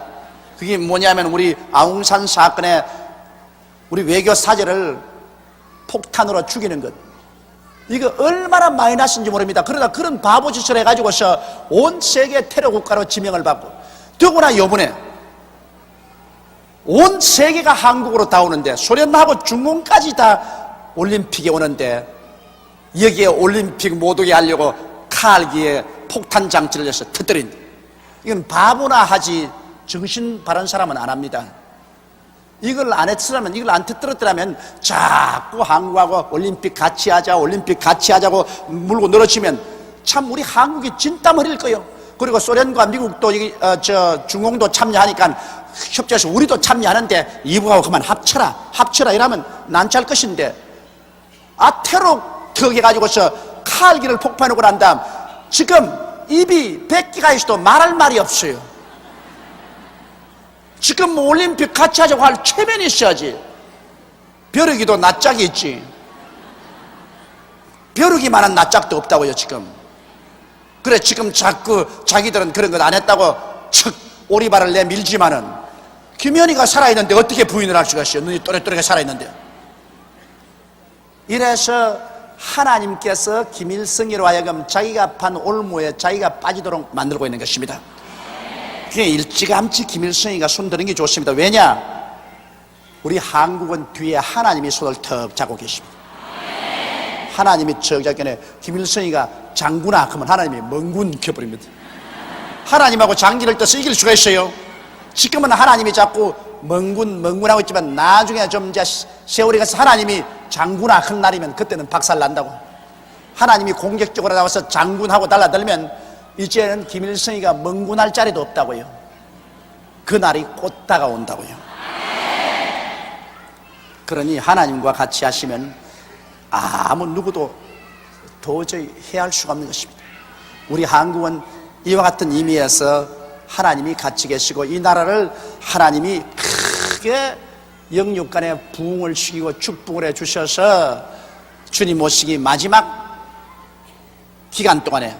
그게 뭐냐면 우리 아웅산 사건에 우리 외교 사절을 폭탄으로 죽이는 것, 이거 얼마나 마이너스인지 모릅니다. 그러다 그런 바보 짓을 해가지고서 온 세계 테러 국가로 지명을 받고, 더구나 요번에 온 세계가 한국으로 다 오는데, 소련하고 중공까지 다 올림픽에 오는데 여기에 올림픽 못 오게 하려고 칼기에 폭탄 장치를 해서 터뜨린, 이건 바보나 하지 정신 바른 사람은 안 합니다. 이걸 안 했으라면, 이걸 안 터뜨렸더라면 자꾸 한국하고 올림픽 같이 하자, 올림픽 같이 하자고 물고 늘어지면 참 우리 한국이 진땀 흘릴 거예요. 그리고 소련과 미국도 중공도 참여하니까 협조해서 우리도 참여하는데 이북하고 그만 합쳐라 이러면 난처할 것인데, 테러 턱해가지고서 칼기를 폭파해놓고 난 다음 지금 입이 100개가 있어도 말할 말이 없어요. 지금 뭐 올림픽 같이 하자고 할 체면이 있어야지. 벼룩이도 낯짝이 있지. 벼룩이만한 낯짝도 없다고요 지금. 그래 지금 자꾸 자기들은 그런 것 안 했다고 척 오리발을 내밀지만은 김연희가 살아있는데 어떻게 부인을 할 수가 있어요? 눈이 또렷또렷하게 살아있는데. 이래서 하나님께서 김일성이로 하여금 자기가 판 올무에 자기가 빠지도록 만들고 있는 것입니다. 그냥 일찌감치 김일성이가 손드는 게 좋습니다. 왜냐? 우리 한국은 뒤에 하나님이 손을 턱 잡고 계십니다. 하나님이 저 작전에 김일성이가 장군아 그러면 하나님이 멍군 켜버립니다. 하나님하고 장기를 떠서 이길 수가 있어요? 지금은 하나님이 자꾸 멍군하고 있지만 나중에 좀 이제 세월이 가서 하나님이 장군아 큰 날이면 그때는 박살 난다고. 하나님이 공격적으로 나와서 장군하고 달라들면 이제는 김일성이가 멍군할 자리도 없다고요. 그 날이 곧 다가온다고요. 그러니 하나님과 같이 하시면 아무 누구도 도저히 해할 수가 없는 것입니다. 우리 한국은 이와 같은 의미에서 하나님이 같이 계시고 이 나라를 하나님이 크게 영육간에 부흥을 시키고 축복을 해 주셔서 주님 오시기 마지막 기간 동안에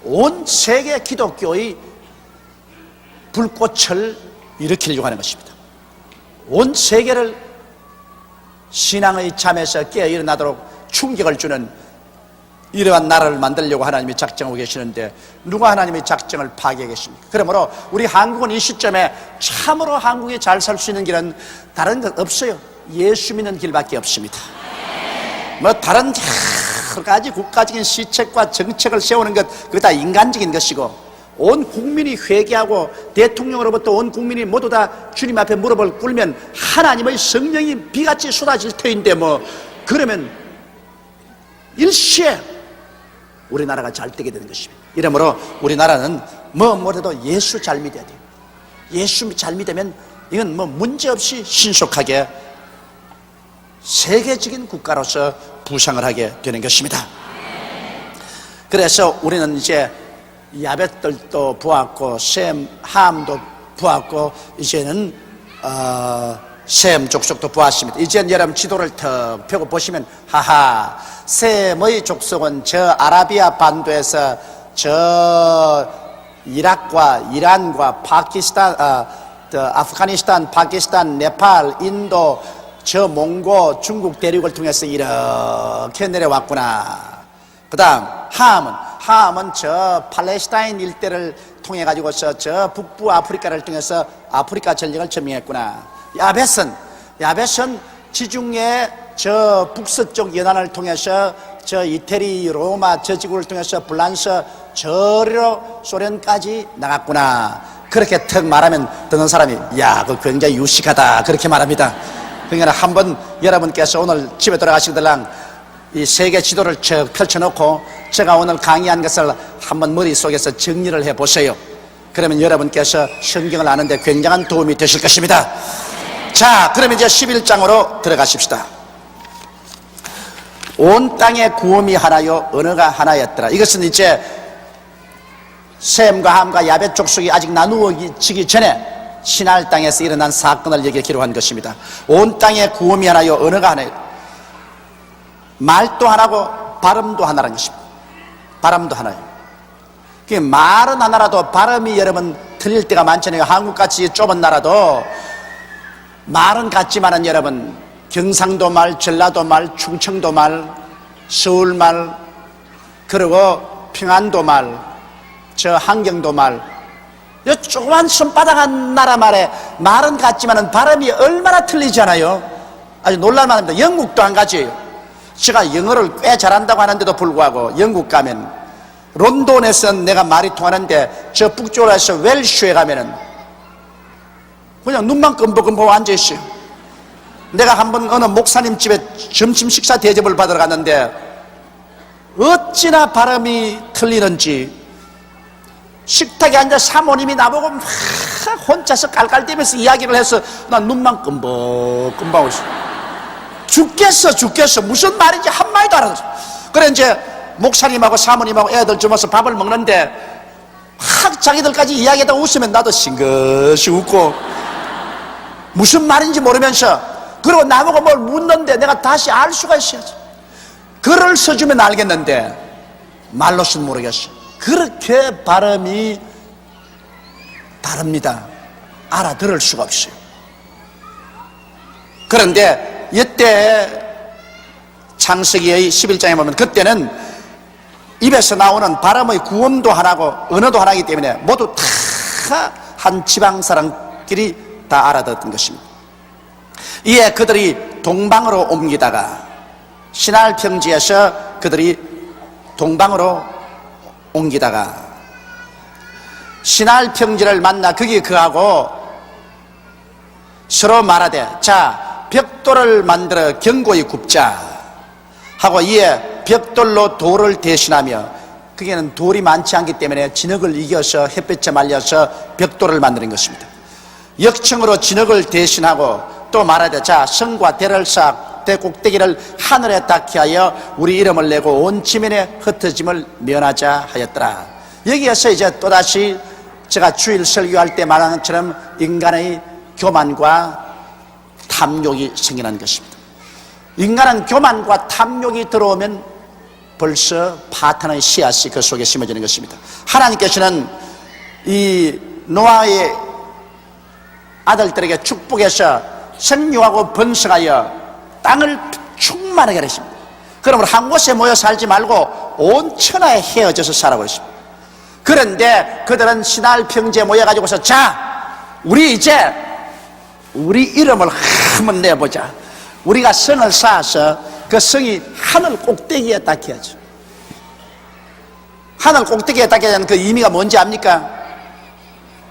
온 세계 기독교의 불꽃을 일으키려고 하는 것입니다. 온 세계를 신앙의 잠에서 깨어 일어나도록 충격을 주는 이러한 나라를 만들려고 하나님이 작정하고 계시는데 누가 하나님의 작정을 파괴해 계십니까? 그러므로 우리 한국은 이 시점에 참으로 한국이 잘 살 수 있는 길은 다른 것 없어요. 예수 믿는 길밖에 없습니다. 뭐 다른 여러 가지 국가적인 시책과 정책을 세우는 것, 그거 다 인간적인 것이고, 온 국민이 회개하고 대통령으로부터 온 국민이 모두 다 주님 앞에 무릎을 꿇으면 하나님의 성령이 비같이 쏟아질 터인데 뭐 그러면 일시에 우리나라가 잘 되게 되는 것입니다. 이러므로 우리나라는 뭐래도 예수 잘 믿어야 돼요. 예수 잘 믿으면 이건 뭐 문제없이 신속하게 세계적인 국가로서 부상을 하게 되는 것입니다. 그래서 우리는 이제 야벳들도 보았고 셈, 함도 보았고 이제는 셈 족속도 보았습니다. 이제는 여러분 지도를 턱 펴고 보시면 하하, 셈의 족속은 저 아라비아 반도에서 저 이락과 이란과 파키스탄, 아프가니스탄, 파키스탄, 네팔, 인도, 저 몽고, 중국 대륙을 통해서 이렇게 내려왔구나. 그 다음 함은 저 팔레스타인 일대를 통해 가지고서 저 북부 아프리카를 통해서 아프리카 전역을 점령했구나. 야벳은 지중해 저 북서쪽 연안을 통해서 저 이태리, 로마, 저 지구를 통해서 불란서, 저리로 소련까지 나갔구나. 그렇게 턱 말하면 듣는 사람이 야, 그 굉장히 유식하다 그렇게 말합니다. 그러니까 한번 여러분께서 오늘 집에 돌아가시더랑 이 세계 지도를 쭉 펼쳐놓고 제가 오늘 강의한 것을 한번 머릿속에서 정리를 해보세요. 그러면 여러분께서 성경을 아는데 굉장한 도움이 되실 것입니다. 자, 그러면 이제 11장으로 들어가십시다. 온 땅의 구음이 하나요 언어가 하나였더라. 이것은 이제 셈과 함과 야벳 족속이 아직 나누어지기 전에 시날 땅에서 일어난 사건을 여기에 기록한 것입니다. 온 땅의 구음이 하나요 언어가 하나요. 말도 하나고 발음도 하나라는 것입니다. 발음도 하나예요. 말은 하나라도 발음이 여러분 틀릴 때가 많잖아요. 한국같이 좁은 나라도 말은 같지만은 여러분 경상도 말, 전라도 말, 충청도 말, 서울 말, 그리고 평안도 말, 저 한경도 말, 이 조그만 손바닥한 나라 말은 같지만은 발음이 얼마나 틀리잖아요. 아주 놀랄만합니다. 영국도 한 가지예요. 제가 영어를 꽤 잘한다고 하는데도 불구하고 영국 가면 런던에서는 내가 말이 통하는데 저 북쪽으로 해서 웰시에 가면은 그냥 눈만 끔벅끔벅 앉아있어요. 내가 한번 어느 목사님 집에 점심 식사 대접을 받으러 갔는데 어찌나 발음이 틀리는지 식탁에 앉아 사모님이 나보고 막 혼자서 깔깔대면서 이야기를 해서 난 눈만 끔벅끔벅 있어요. 죽겠어 무슨 말인지 한마디도 알아듣어. 그래 이제 목사님하고 사모님하고 애들 주면서 밥을 먹는데 막 자기들까지 이야기하다 웃으면 나도 싱긋이 웃고 무슨 말인지 모르면서 그리고 나보고 뭘 묻는데 내가 다시 알 수가 있어야지. 글을 써주면 알겠는데 말로서는 모르겠어. 그렇게 발음이 다릅니다. 알아들을 수가 없어요. 그런데 이때 창세기의 11장에 보면 그때는 입에서 나오는 발음의 구음도 하나고 언어도 하나이기 때문에 모두 다 한 지방 사람끼리 다 알아듣던 것입니다. 이에 그들이 동방으로 옮기다가 시날 평지에서 그들이 동방으로 옮기다가 시날 평지를 만나 거기 그하고 서로 말하되 자 벽돌을 만들어 견고히 굽자 하고 이에 벽돌로 돌을 대신하며 거기에는 돌이 많지 않기 때문에 진흙을 이겨서 햇볕에 말려서 벽돌을 만드는 것입니다. 역청으로 진흙을 대신하고 또 말하되 자 성과 대를 쌓아 대 꼭대기를 하늘에 닿게 하여 우리 이름을 내고 온 지면에 흩어짐을 면하자 하였더라. 여기에서 이제 또다시 제가 주일 설교할 때 말한 것처럼 인간의 교만과 탐욕이 생겨난 것입니다. 인간은 교만과 탐욕이 들어오면 벌써 파탄의 씨앗이 그 속에 심어지는 것입니다. 하나님께서는 이 노아의 아들들에게 축복해서 생육하고 번성하여 땅을 충만하게 하십니다. 그러므로 한 곳에 모여 살지 말고 온 천하에 헤어져서 살아버렸습니다. 그런데 그들은 시날 평지에 모여가지고서 자 우리 이제 우리 이름을 한번 내보자. 우리가 성을 쌓아서 그 성이 하늘 꼭대기에 닿게 하죠. 하늘 꼭대기에 닿게 하는 그 의미가 뭔지 압니까?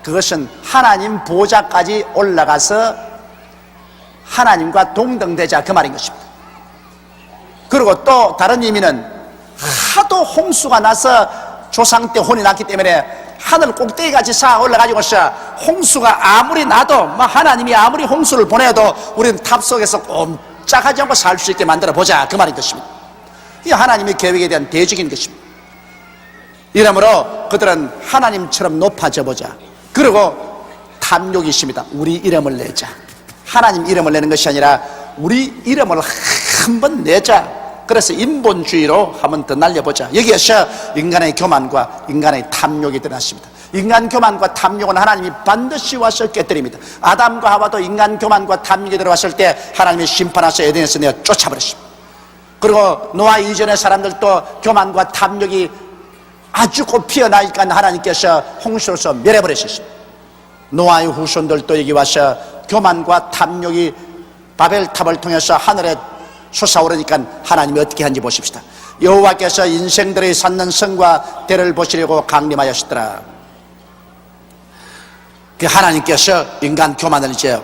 그것은 하나님 보좌까지 올라가서 하나님과 동등되자 그 말인 것입니다. 그리고 또 다른 의미는 하도 홍수가 나서 조상 때 혼이 났기 때문에 하늘 꼭대기까지 쌓아 올라가지고서 홍수가 아무리 나도 하나님이 아무리 홍수를 보내도 우리는 탑 속에서 꼼짝하지 않고 살 수 있게 만들어 보자 그 말인 것입니다. 이 하나님의 계획에 대한 대적인 것입니다. 이러므로 그들은 하나님처럼 높아져 보자. 그리고 탐욕이 있습니다. 우리 이름을 내자. 하나님 이름을 내는 것이 아니라 우리 이름을 한번 내자. 그래서 인본주의로 한번 더 날려보자. 여기에서 인간의 교만과 인간의 탐욕이 드러났습니다. 인간 교만과 탐욕은 하나님이 반드시 와서 깨뜨립니다. 아담과 하와도 인간 교만과 탐욕이 들어왔을 때 하나님이 심판하셔 에덴에서 내어 쫓아버렸습니다. 그리고 노아 이전의 사람들도 교만과 탐욕이 아주 곧 피어나니까 하나님께서 홍수로서 멸해버리셨습니다. 노아의 후손들도 여기 와서 교만과 탐욕이 바벨탑을 통해서 하늘에 솟아오르니까 하나님이 어떻게 하는지 보십시다. 여호와께서 인생들의 쌓는 성과 대를 보시려고 강림하였더라. 그 하나님께서 인간 교만을 이제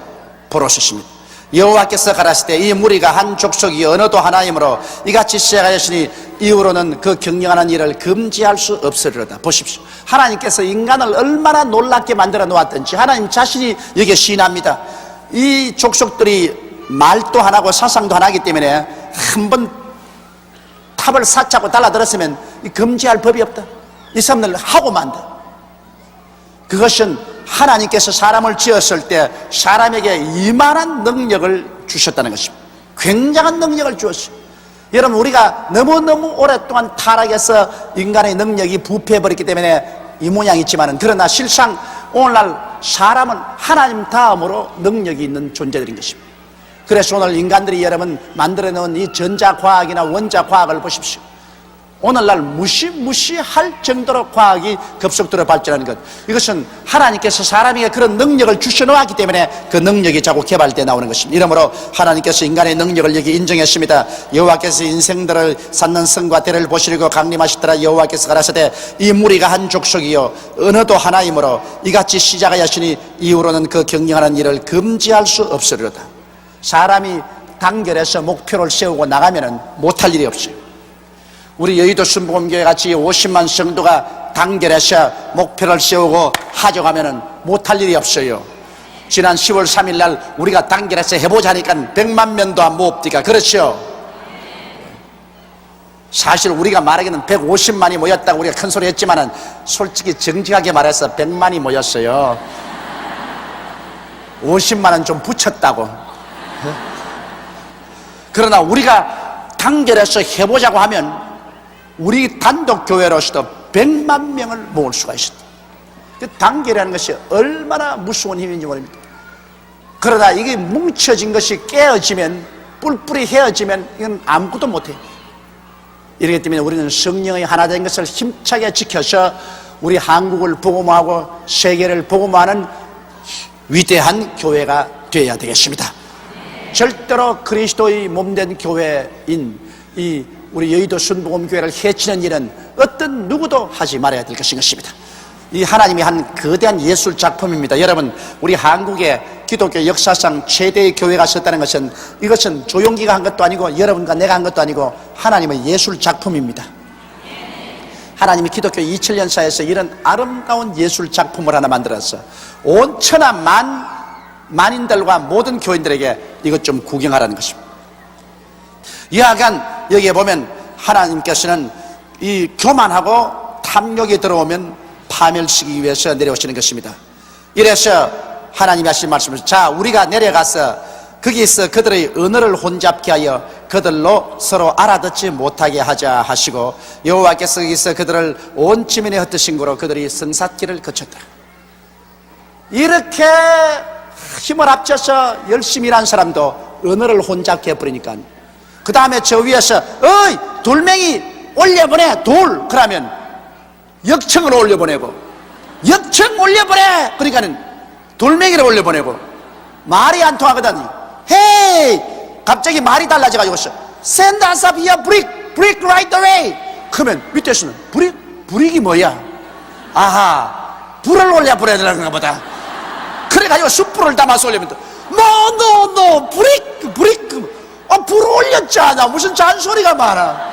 보러 오셨습니다. 여호와께서 가라사대 이 무리가 한 족속이 언어도 하나이므로 이같이 시작하였으니 이후로는 그 경영하는 일을 금지할 수 없으리로다. 보십시오. 하나님께서 인간을 얼마나 놀랍게 만들어 놓았던지 하나님 자신이 여기에 시인합니다. 이 족속들이 말도 하나고 사상도 하나이기 때문에 한번 탑을 쌓자고 달라들었으면 금지할 법이 없다. 이 사람들 하고 만다. 그것은 하나님께서 사람을 지었을 때 사람에게 이만한 능력을 주셨다는 것입니다. 굉장한 능력을 주었어요. 여러분, 우리가 너무너무 오랫동안 타락해서 인간의 능력이 부패해버렸기 때문에 이 모양이지만은, 그러나 실상 오늘날 사람은 하나님 다음으로 능력이 있는 존재들인 것입니다. 그래서 오늘 인간들이 여러분 만들어 놓은 이 전자과학이나 원자과학을 보십시오. 오늘날 무시할 정도로 과학이 급속도로 발전하는 것, 이것은 하나님께서 사람에게 그런 능력을 주셔놓았기 때문에 그 능력이 자꾸 개발되어 나오는 것입니다. 이러므로 하나님께서 인간의 능력을 여기 인정했습니다. 여호와께서 인생들을 쌓는 성과 대를 보시려고 강림하시더라. 여호와께서 가라사대 이 무리가 한 족속이요 언어도 하나이므로 이같이 시작하였으니 이후로는 그 경영하는 일을 금지할 수 없으리로다. 사람이 단결해서 목표를 세우고 나가면은 못할 일이 없어요. 우리 여의도 순복음교회 같이 50만 성도가 단결해서 목표를 세우고 하져가면은 못할 일이 없어요. 지난 10월 3일 날 우리가 단결해서 해보자 하니까 100만 명도 안 모읍니까? 그렇죠? 사실 우리가 말하기는 150만이 모였다고 우리가 큰 소리 했지만은 솔직히 정직하게 말해서 100만이 모였어요. 50만은 좀 붙였다고. 그러나 우리가 단결해서 해보자고 하면 우리 단독 교회로서도 100만 명을 모을 수가 있었다. 그 단결이라는 것이 얼마나 무서운 힘인지 모릅니다. 그러다 이게 뭉쳐진 것이 깨어지면, 뿔뿔이 헤어지면 이건 아무것도 못해요. 이렇기 때문에 우리는 성령의 하나 된 것을 힘차게 지켜서 우리 한국을 복음화하고 세계를 복음화하는 위대한 교회가 되어야 되겠습니다. 절대로 그리스도의 몸된 교회인 이 우리 여의도 순복음교회를 해치는 일은 어떤 누구도 하지 말아야 될 것입니다. 이 하나님이 한 거대한 예술 작품입니다. 여러분, 우리 한국의 기독교 역사상 최대의 교회가 섰다는 것은, 이것은 조용기가 한 것도 아니고 여러분과 내가 한 것도 아니고 하나님의 예술 작품입니다. 하나님이 기독교 2000년사에서 이런 아름다운 예술 작품을 하나 만들어서 온 천하 만인들과 모든 교인들에게 이것 좀 구경하라는 것입니다. 이하간 여기에 보면 하나님께서는 이 교만하고 탐욕이 들어오면 파멸시키기 위해서 내려오시는 것입니다. 이래서 하나님이 하신 말씀을, 자, 우리가 내려가서 거기서 그들의 언어를 혼잡케 하여 그들로 서로 알아듣지 못하게 하자 하시고, 여호와께서 거기서 그들을 온 지면에 흩으신 거로 그들이 성삿길을 거쳤다. 이렇게 힘을 합쳐서 열심히 일한 사람도 언어를 혼잡케 해버리니까, 그 다음에 저 위에서 어이 돌멩이 올려보내 돌, 그러면 역청을 올려보내고, 역청 올려보내 그러니까는 돌멩이를 올려보내고, 말이 안 통하거든. 헤이, 갑자기 말이 달라져가지고 send us up here brick right away. 그러면 밑에서는 브릭이 뭐야? 아하, 불을 올려보내야 되는가 보다. 그래가지고 숯불을 담아서 올리면 no 브릭 불을 올렸잖아. 무슨 잔소리가 많아.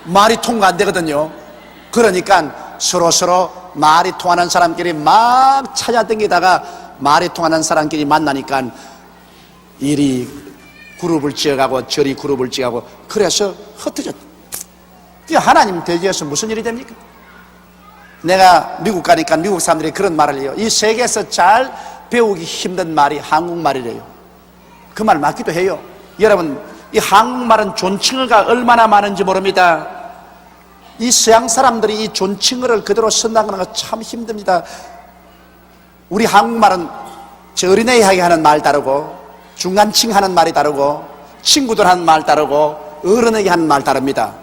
말이 통과 안 되거든요. 그러니까 서로 말이 통하는 사람끼리 막 찾아다니다가 말이 통하는 사람끼리 만나니까 이리 그룹을 지어가고 저리 그룹을 지어가고, 그래서 흩어졌다. 하나님 대지에서 무슨 일이 됩니까? 내가 미국 가니까 미국 사람들이 그런 말을 해요. 이 세계에서 잘 배우기 힘든 말이 한국말이래요. 그 말 맞기도 해요. 여러분, 이 한국말은 존칭어가 얼마나 많은지 모릅니다. 이 서양 사람들이 이 존칭어를 그대로 쓴다는 거 참 힘듭니다. 우리 한국말은 저 어린애에게 하는 말 다르고, 중간층 하는 말이 다르고, 친구들 하는 말 다르고, 어른에게 하는 말 다릅니다.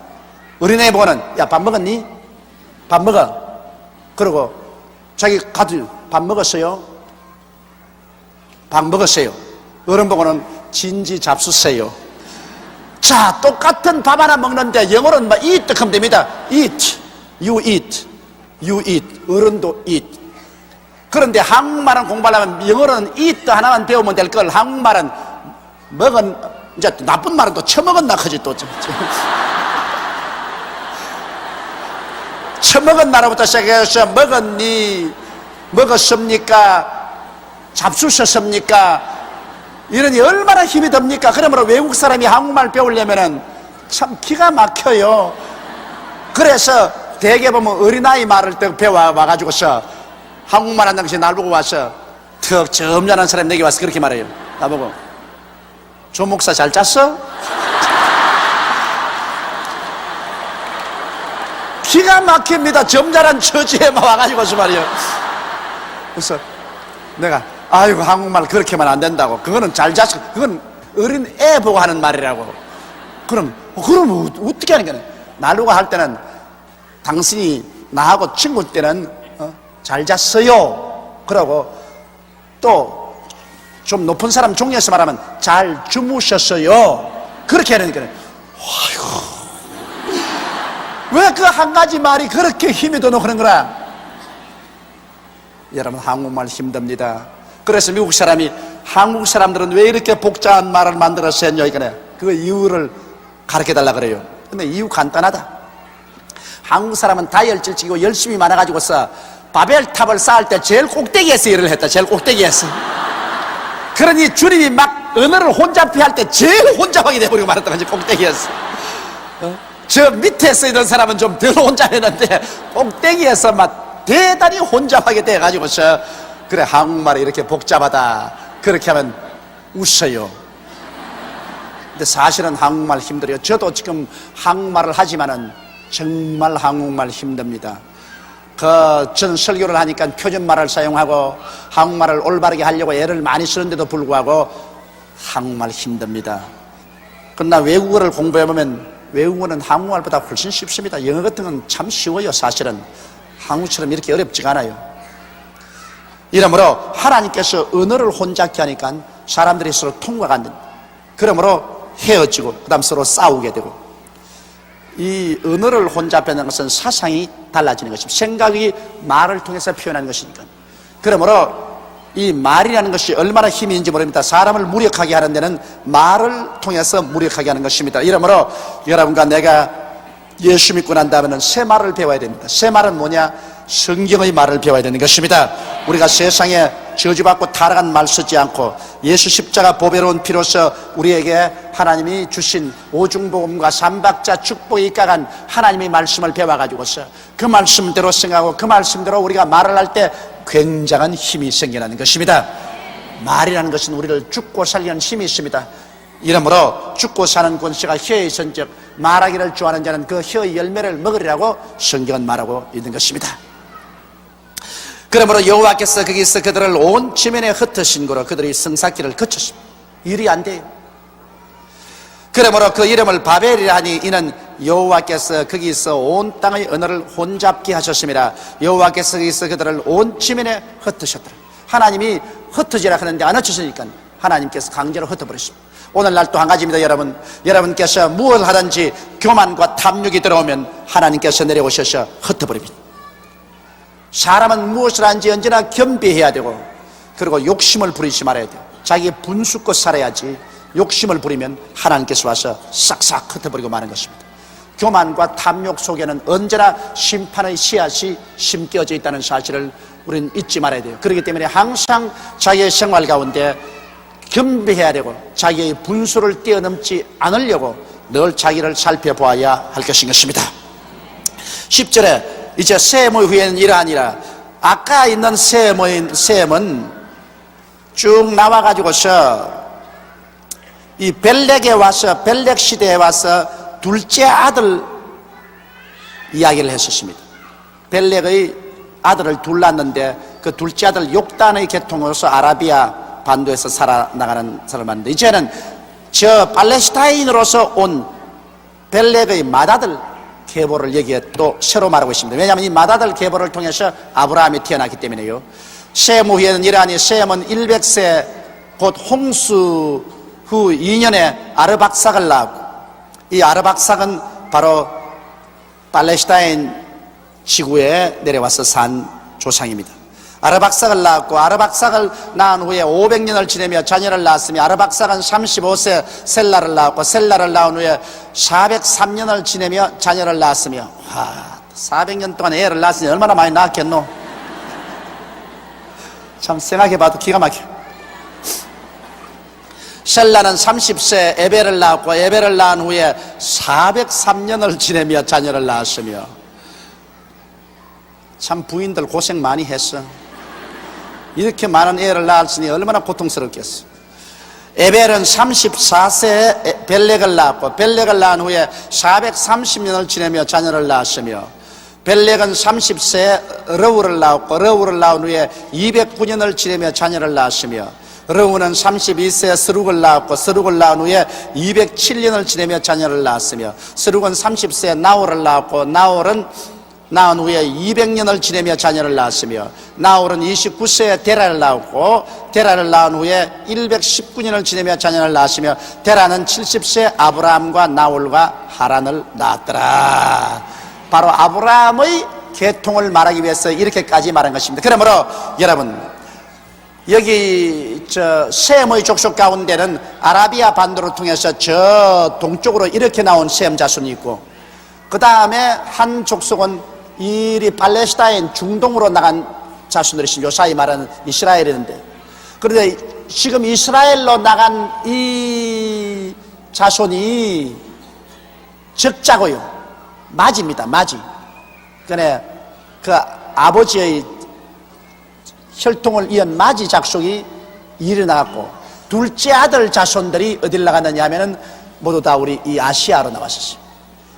어린애 보고는 야, 밥 먹었니? 밥 먹어. 그러고 자기 가들 밥 먹었어요? 밥 먹었어요. 어른 보고는 진지 잡수세요. 자, 똑같은 밥 하나 먹는데 영어로는 막 eat 하면 됩니다. eat, you eat, you eat. 어른도 eat. 그런데 한국말은 공부하려면 영어로는 eat 하나만 배우면 될 걸 한국말은 먹은, 이제 나쁜 말은 또 처먹었나 하지 또. 처먹은 나라부터 시작해서 먹었니, 먹었습니까, 잡수셨습니까, 이러니 얼마나 힘이 듭니까? 그러므로 외국 사람이 한국말 배우려면은 참 기가 막혀요. 그래서 대개 보면 어린아이 말을 또 배워와가지고서 한국말 한다는 것이 날 보고 와서 턱 점잖은 사람이 내게 와서 그렇게 말해요. 나보고 조 목사 잘 잤어? 기가 막힙니다. 점잖은 처지에만 와가지고서 말이에요. 그래서 내가 아이고 한국말 그렇게 하면 안 된다고. 그거는 잘 잤어. 그건 어린 애 보고 하는 말이라고. 그럼 어떻게 하는 거냐. 나루가 할 때는 당신이 나하고 친구 때는 잘 잤어요. 그러고 또 좀 높은 사람 종류에서 말하면 잘 주무셨어요. 그렇게 하는 거예요. 왜 그 한 가지 말이 그렇게 힘이 더 그런 거라. 여러분 한국말 힘듭니다. 그래서 미국 사람이 한국 사람들은 왜 이렇게 복잡한 말을 만들어서 했냐 이거네. 그 이유를 가르쳐 달라 그래요. 근데 이유 간단하다. 한국 사람은 다혈질적이고 열심히 많아가지고서 바벨탑을 쌓을 때 제일 꼭대기에서 일을 했다. 제일 꼭대기에서. 그러니 주님이 막 언어를 혼잡히 할 때 제일 혼잡하게 돼버리고 말았다. 꼭대기에서. 저 밑에서 있는 사람은 좀 덜 혼잡했는데 꼭대기에서 막 대단히 혼잡하게 돼가지고서 그래 한국말이 이렇게 복잡하다 그렇게 하면 웃어요. 근데 사실은 한국말 힘들어요. 저도 지금 한국말을 하지만은 정말 한국말 힘듭니다. 전 설교를 하니까 표준말을 사용하고 한국말을 올바르게 하려고 애를 많이 쓰는데도 불구하고 한국말 힘듭니다. 그러나 외국어를 공부해보면 외국어는 한국말보다 훨씬 쉽습니다. 영어 같은 건 참 쉬워요. 사실은 한국처럼 이렇게 어렵지가 않아요. 이러므로 하나님께서 언어를 혼잡게 하니까 사람들이 서로 통과가 안 된다. 그러므로 헤어지고 그 다음 서로 싸우게 되고, 이 언어를 혼잡하는 것은 사상이 달라지는 것입니다. 생각이 말을 통해서 표현하는 것이니까. 그러므로 이 말이라는 것이 얼마나 힘이 있는지 모릅니다. 사람을 무력하게 하는 데는 말을 통해서 무력하게 하는 것입니다. 이러므로 여러분과 내가 예수 믿고 난 다음에는 새 말을 배워야 됩니다. 새 말은 뭐냐? 성경의 말을 배워야 되는 것입니다. 우리가 세상에 저주받고 타락한 말 쓰지 않고 예수 십자가 보배로운 피로서 우리에게 하나님이 주신 오중복음과 삼박자 축복이 입각한 하나님의 말씀을 배워가지고서 그 말씀대로 생각하고 그 말씀대로 우리가 말을 할 때 굉장한 힘이 생겨나는 것입니다. 말이라는 것은 우리를 죽고 살리는 힘이 있습니다. 이러므로 죽고 사는 권세가 혀에 있은즉 말하기를 좋아하는 자는 그 혀의 열매를 먹으리라고 성경은 말하고 있는 것입니다. 그러므로 여호와께서 거기서 그들을 온 지면에 흩으신 거로 그들이 성사길을 거쳤습니다. 일이 안 돼요. 그러므로 그 이름을 바벨이라 하니 이는 여호와께서 거기서 온 땅의 언어를 혼잡게 하셨습니다. 여호와께서 거기서 그들을 온 지면에 흩으셨더라. 하나님이 흩어지라 하는데 안 흩어지니까 하나님께서 강제로 흩어버렸습니다. 오늘날 또 한 가지입니다. 여러분께서 무엇을 하든지 교만과 탐욕이 들어오면 하나님께서 내려오셔서 흩어버립니다. 사람은 무엇을 하는지 언제나 겸비해야 되고, 그리고 욕심을 부리지 말아야 돼요. 자기 분수껏 살아야지 욕심을 부리면 하나님께서 와서 싹싹 흩어버리고 마는 것입니다. 교만과 탐욕 속에는 언제나 심판의 씨앗이 심겨져 있다는 사실을 우리는 잊지 말아야 돼요. 그렇기 때문에 항상 자기의 생활 가운데 겸비해야 되고 자기의 분수를 뛰어넘지 않으려고 늘 자기를 살펴보아야 할 것인 것입니다. 10절에 이제 세모 후에는 이러하니라. 아까 있는 셈은 쭉 나와가지고서 이 벨렉에 와서, 벨렉 시대에 와서 둘째 아들 이야기를 했었습니다. 벨렉의 아들을 둘 낳았는데 그 둘째 아들 욕단의 계통으로서 아라비아 반도에서 살아나가는 사람인데, 이제는 저 팔레스타인으로서 온 벨렉의 맏아들 계보를 여기에 또 새로 말하고 있습니다. 왜냐하면 이 맏아들 계보를 통해서 아브라함이 태어났기 때문에요. 셈 후에는 이러하니 셈은 100세 곧 홍수 후 2년에 아르박삭을 낳았고 이 아르박삭은 바로 팔레스타인 지구에 내려와서 산 조상입니다. 아르박삭을 낳았고, 아르박삭을 낳은 후에 500년을 지내며 자녀를 낳았으며, 아르박삭은 35세 셀라를 낳았고, 셀라를 낳은 후에 403년을 지내며 자녀를 낳았으며, 400년 동안 애를 낳았으니 얼마나 많이 낳았겠노? 참 생각해봐도 기가 막혀. 셀라는 30세 에벨을 낳았고, 에벨을 낳은 후에 403년을 지내며 자녀를 낳았으며, 참 부인들 고생 많이 했어. 이렇게 많은 애를 낳았으니 얼마나 고통스럽겠어. 에벨은 34세에 벨렉을 낳았고, 벨렉을 낳은 후에 430년을 지내며 자녀를 낳았으며, 벨렉은 30세에 러우를 낳았고, 러우를 낳은 후에 209년을 지내며 자녀를 낳았으며, 러우는 32세에 스룩을 낳았고, 스룩을 낳은 후에 207년을 지내며 자녀를 낳았으며, 스룩은 30세에 나홀을 낳았고, 나홀은 낳은 후에 200년을 지내며 자녀를 낳았으며, 나홀은 29세에 데라를 낳았고, 데라를 낳은 후에 119년을 지내며 자녀를 낳았으며, 데라는 70세 아브라함과 나홀과 하란을 낳았더라. 바로 아브라함의 계통을 말하기 위해서 이렇게까지 말한 것입니다. 그러므로 여러분, 여기 셈의 족속 가운데는 아라비아 반도를 통해서 저 동쪽으로 이렇게 나온 셈 자손이 있고, 그 다음에 한 족속은 이리 팔레스타인 중동으로 나간 자손들이 요사이 말하는 이스라엘이는데, 그런데 지금 이스라엘로 나간 이 자손이 적자고요. 마지입니다. 마지. 그러니까 그 아버지의 혈통을 이은 마지 작속이 일어나고, 둘째 아들 자손들이 어딜 나갔느냐 하면은 모두 다 우리 이 아시아로 나왔었어요.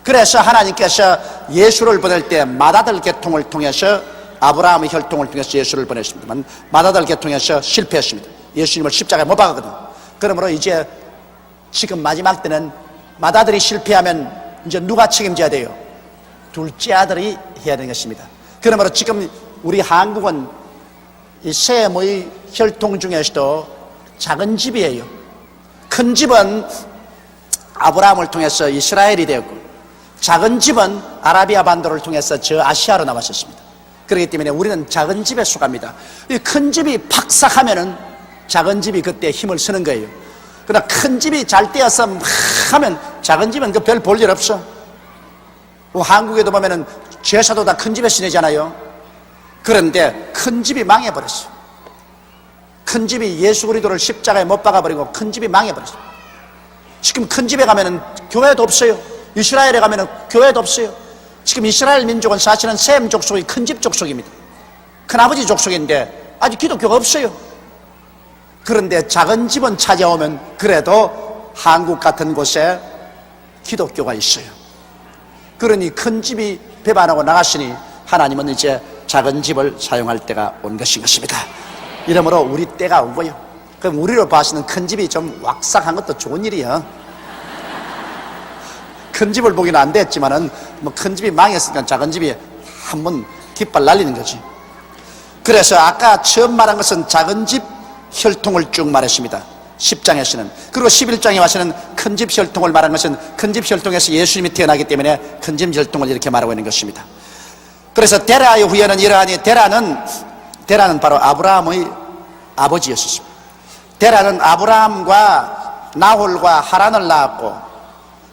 그래서 하나님께서 예수를 보낼 때 맏아들 계통을 통해서, 아브라함의 혈통을 통해서 예수를 보냈습니다만 맏아들 계통에서 실패했습니다. 예수님을 십자가에 못 박았거든. 그러므로 이제 지금 마지막 때는 맏아들이 실패하면 이제 누가 책임져야 돼요? 둘째 아들이 해야 되는 것입니다. 그러므로 지금 우리 한국은 이 셈의 혈통 중에서도 작은 집이에요. 큰 집은 아브라함을 통해서 이스라엘이 되었고, 작은 집은 아라비아 반도를 통해서 저 아시아로 나왔었습니다. 그렇기 때문에 우리는 작은 집에 속합니다. 이 큰 집이 팍삭하면은 작은 집이 그때 힘을 쓰는 거예요. 그러나 큰 집이 잘 되어서 막 하면 작은 집은 그 별 볼 일 없어. 한국에도 보면은 제사도 다 큰 집에 지내잖아요. 그런데 큰 집이 망해버렸어. 큰 집이 예수 그리스도를 십자가에 못 박아버리고 큰 집이 망해버렸어. 지금 큰 집에 가면은 교회도 없어요. 이스라엘에 가면은 교회도 없어요. 지금 이스라엘 민족은 사실은 셈 족속이 큰 집 족속입니다. 큰아버지 족속인데 아직 기독교가 없어요. 그런데 작은 집은 찾아오면 그래도 한국 같은 곳에 기독교가 있어요. 그러니 큰 집이 배반하고 나갔으니 하나님은 이제 작은 집을 사용할 때가 온 것입니다. 이러므로 우리 때가 온 거예요. 그럼 우리로 봐서는 큰 집이 좀 왁삭한 것도 좋은 일이에요. 큰 집을 보기는 안 됐지만은 뭐 큰 집이 망했으니까 작은 집이 한번 깃발 날리는 거지. 그래서 아까 처음 말한 것은 작은 집 혈통을 쭉 말했습니다. 10장에서는. 그리고 11장에 와서는 큰 집 혈통을 말한 것은 큰 집 혈통에서 예수님이 태어나기 때문에 큰 집 혈통을 이렇게 말하고 있는 것입니다. 그래서 데라의 후예는 이러하니, 데라는 바로 아브라함의 아버지였습니다. 데라는 아브라함과 나홀과 하란을 낳았고,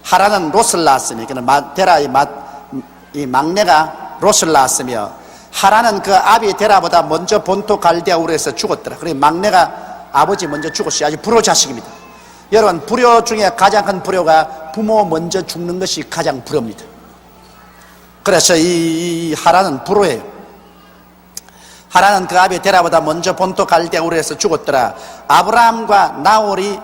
하란은 롯을 낳았으며, 데라의 이 막내가 롯을 낳았으며, 하란은 그 아비 데라보다 먼저 본토 갈대아 우르에서 죽었더라. 그래 막내가 아버지 먼저 죽었어요. 아주 불효 자식입니다. 여러분, 불효 중에 가장 큰 불효가 부모 먼저 죽는 것이 가장 불효입니다. 그래서 이 하란은 불효예요. 하란은 그 아비 데라보다 먼저 본토 갈대아 우르에서 죽었더라. 아브라함과 나홀이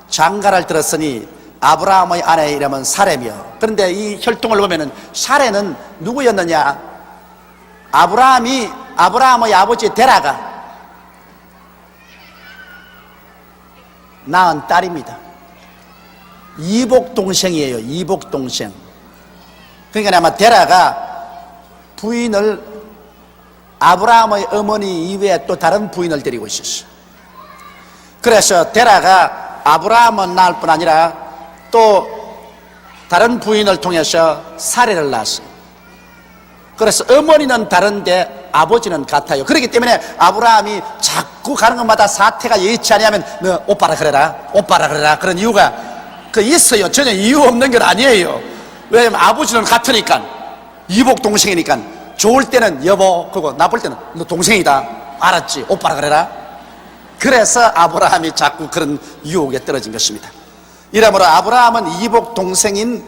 장가를 들었으니 아브라함의 아내의 이름은 사레며. 그런데 이 혈통을 보면은 사레는 누구였느냐? 아브라함의 아버지 데라가 낳은 딸입니다. 이복 동생이에요. 이복 동생. 그러니까 아마 데라가 부인을, 아브라함의 어머니 이외에 또 다른 부인을 데리고 있었어요. 그래서 데라가 아브라함은 낳을 뿐 아니라 또 다른 부인을 통해서 사례를 낳았어요. 그래서 어머니는 다른데 아버지는 같아요. 그렇기 때문에 아브라함이 자꾸 가는 것마다 사태가 여의치 않으면 너 오빠라 그래라, 오빠라 그래라, 그런 이유가 있어요. 전혀 이유 없는 건 아니에요. 왜냐면 아버지는 같으니까, 이복 동생이니까. 좋을 때는 여보 그거, 나쁠 때는 너 동생이다, 알았지, 오빠라 그래라. 그래서 아브라함이 자꾸 그런 유혹에 떨어진 것입니다. 이러므로 아브라함은 이복 동생인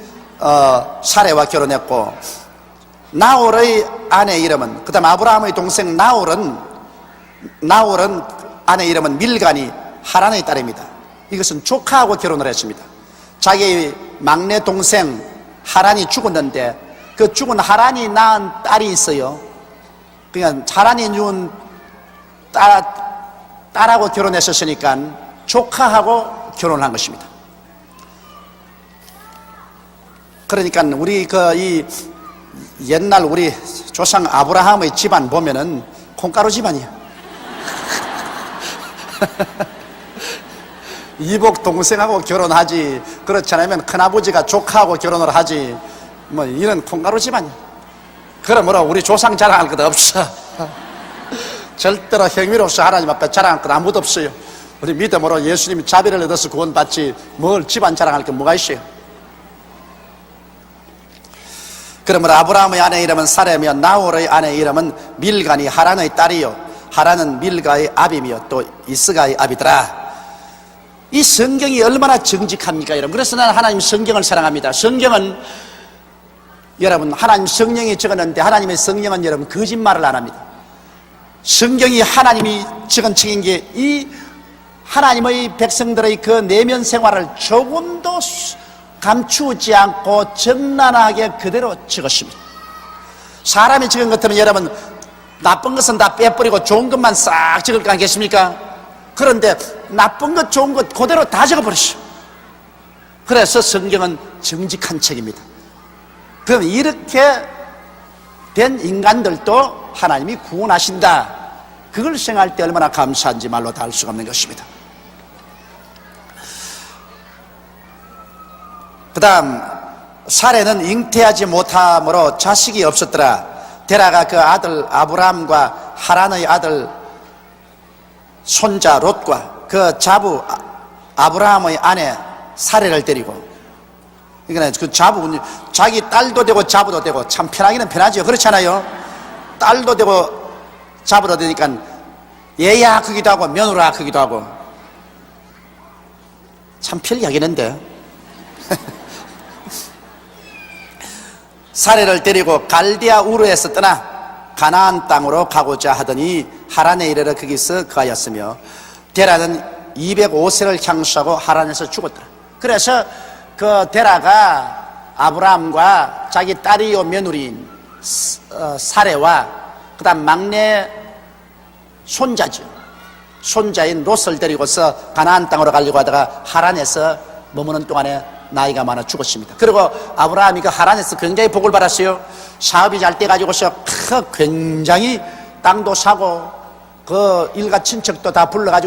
사레와 결혼했고, 나홀의 아내 이름은, 그 다음 아브라함의 동생 나홀은 아내 이름은 밀간이 하란의 딸입니다. 이것은 조카하고 결혼을 했습니다. 자기 막내 동생 하란이 죽었는데 그 죽은 하란이 낳은 딸이 있어요. 그러니까 하란이 낳은 딸하고 결혼했었으니까 조카하고 결혼한 것입니다. 그러니까 우리 옛날 우리 조상 아브라함의 집안 보면은 콩가루 집안이야. 이복 동생하고 결혼하지, 그렇지 않으면 큰아버지가 조카하고 결혼을 하지, 뭐 이런 콩가루 집안이야. 그러므로 우리 조상 자랑할 것 없어. 절대로 행위로서 하나님 앞에 자랑할 것 아무도 없어요. 우리 믿음으로 예수님이 자비를 얻어서 구원받지 뭘 집안 자랑할 게 뭐가 있어요. 그러므로 아브라함의 아내 이름은 사레며 나홀의 아내 이름은 밀간이 하란의 딸이요 하란은 밀가의 아비며 또 이스가의 아비더라. 이 성경이 얼마나 정직합니까 여러분. 그래서 나는 하나님 성경을 사랑합니다. 성경은 여러분, 하나님 성령이 적었는데 하나님의 성령은 여러분 거짓말을 안 합니다. 성경이 하나님이 적은 책인 게 이 하나님의 백성들의 그 내면 생활을 조금도 감추지 않고 적나라하게 그대로 적었습니다. 사람이 적은 것 같으면 여러분 나쁜 것은 다 빼버리고 좋은 것만 싹 적을 거 아니겠습니까? 그런데 나쁜 것 좋은 것 그대로 다 적어버렸어요. 그래서 성경은 정직한 책입니다. 그럼 이렇게 된 인간들도 하나님이 구원하신다, 그걸 생각할 때 얼마나 감사한지 말로 다 할 수가 없는 것입니다. 그 다음 사레는 잉태하지 못함으로 자식이 없었더라. 데라가 그 아들 아브람과 하란의 아들 손자 롯과 그 자부 아브라함의 아내 사레를 데리고, 그러니까 그 자부, 자기 딸도 되고 자부도 되고, 참 편하기는 편하죠. 그렇잖아요. 딸도 되고 자부도 되니까 얘야 크기도 하고 며느라 크기도 하고 참 편리하겠는데. 사레를 데리고 갈디아 우르에서 떠나 가나안 땅으로 가고자 하더니 하란에 이르러 거기서 거하였으며, 데라는 205세를 향수하고 하란에서 죽었더라. 그래서 그 데라가 아브라함과 자기 딸이요 며느리인 사레와 그 다음 막내 손자죠, 손자인 롯을 데리고서 가나안 땅으로 가려고 하다가 하란에서 머무는 동안에 나이가 많아 죽었습니다. 그리고 아브라함이 그 하란에서 굉장히 복을 받았어요. 사업이 잘 돼가지고서 굉장히 땅도 사고 그 일가 친척도 다 불러가지고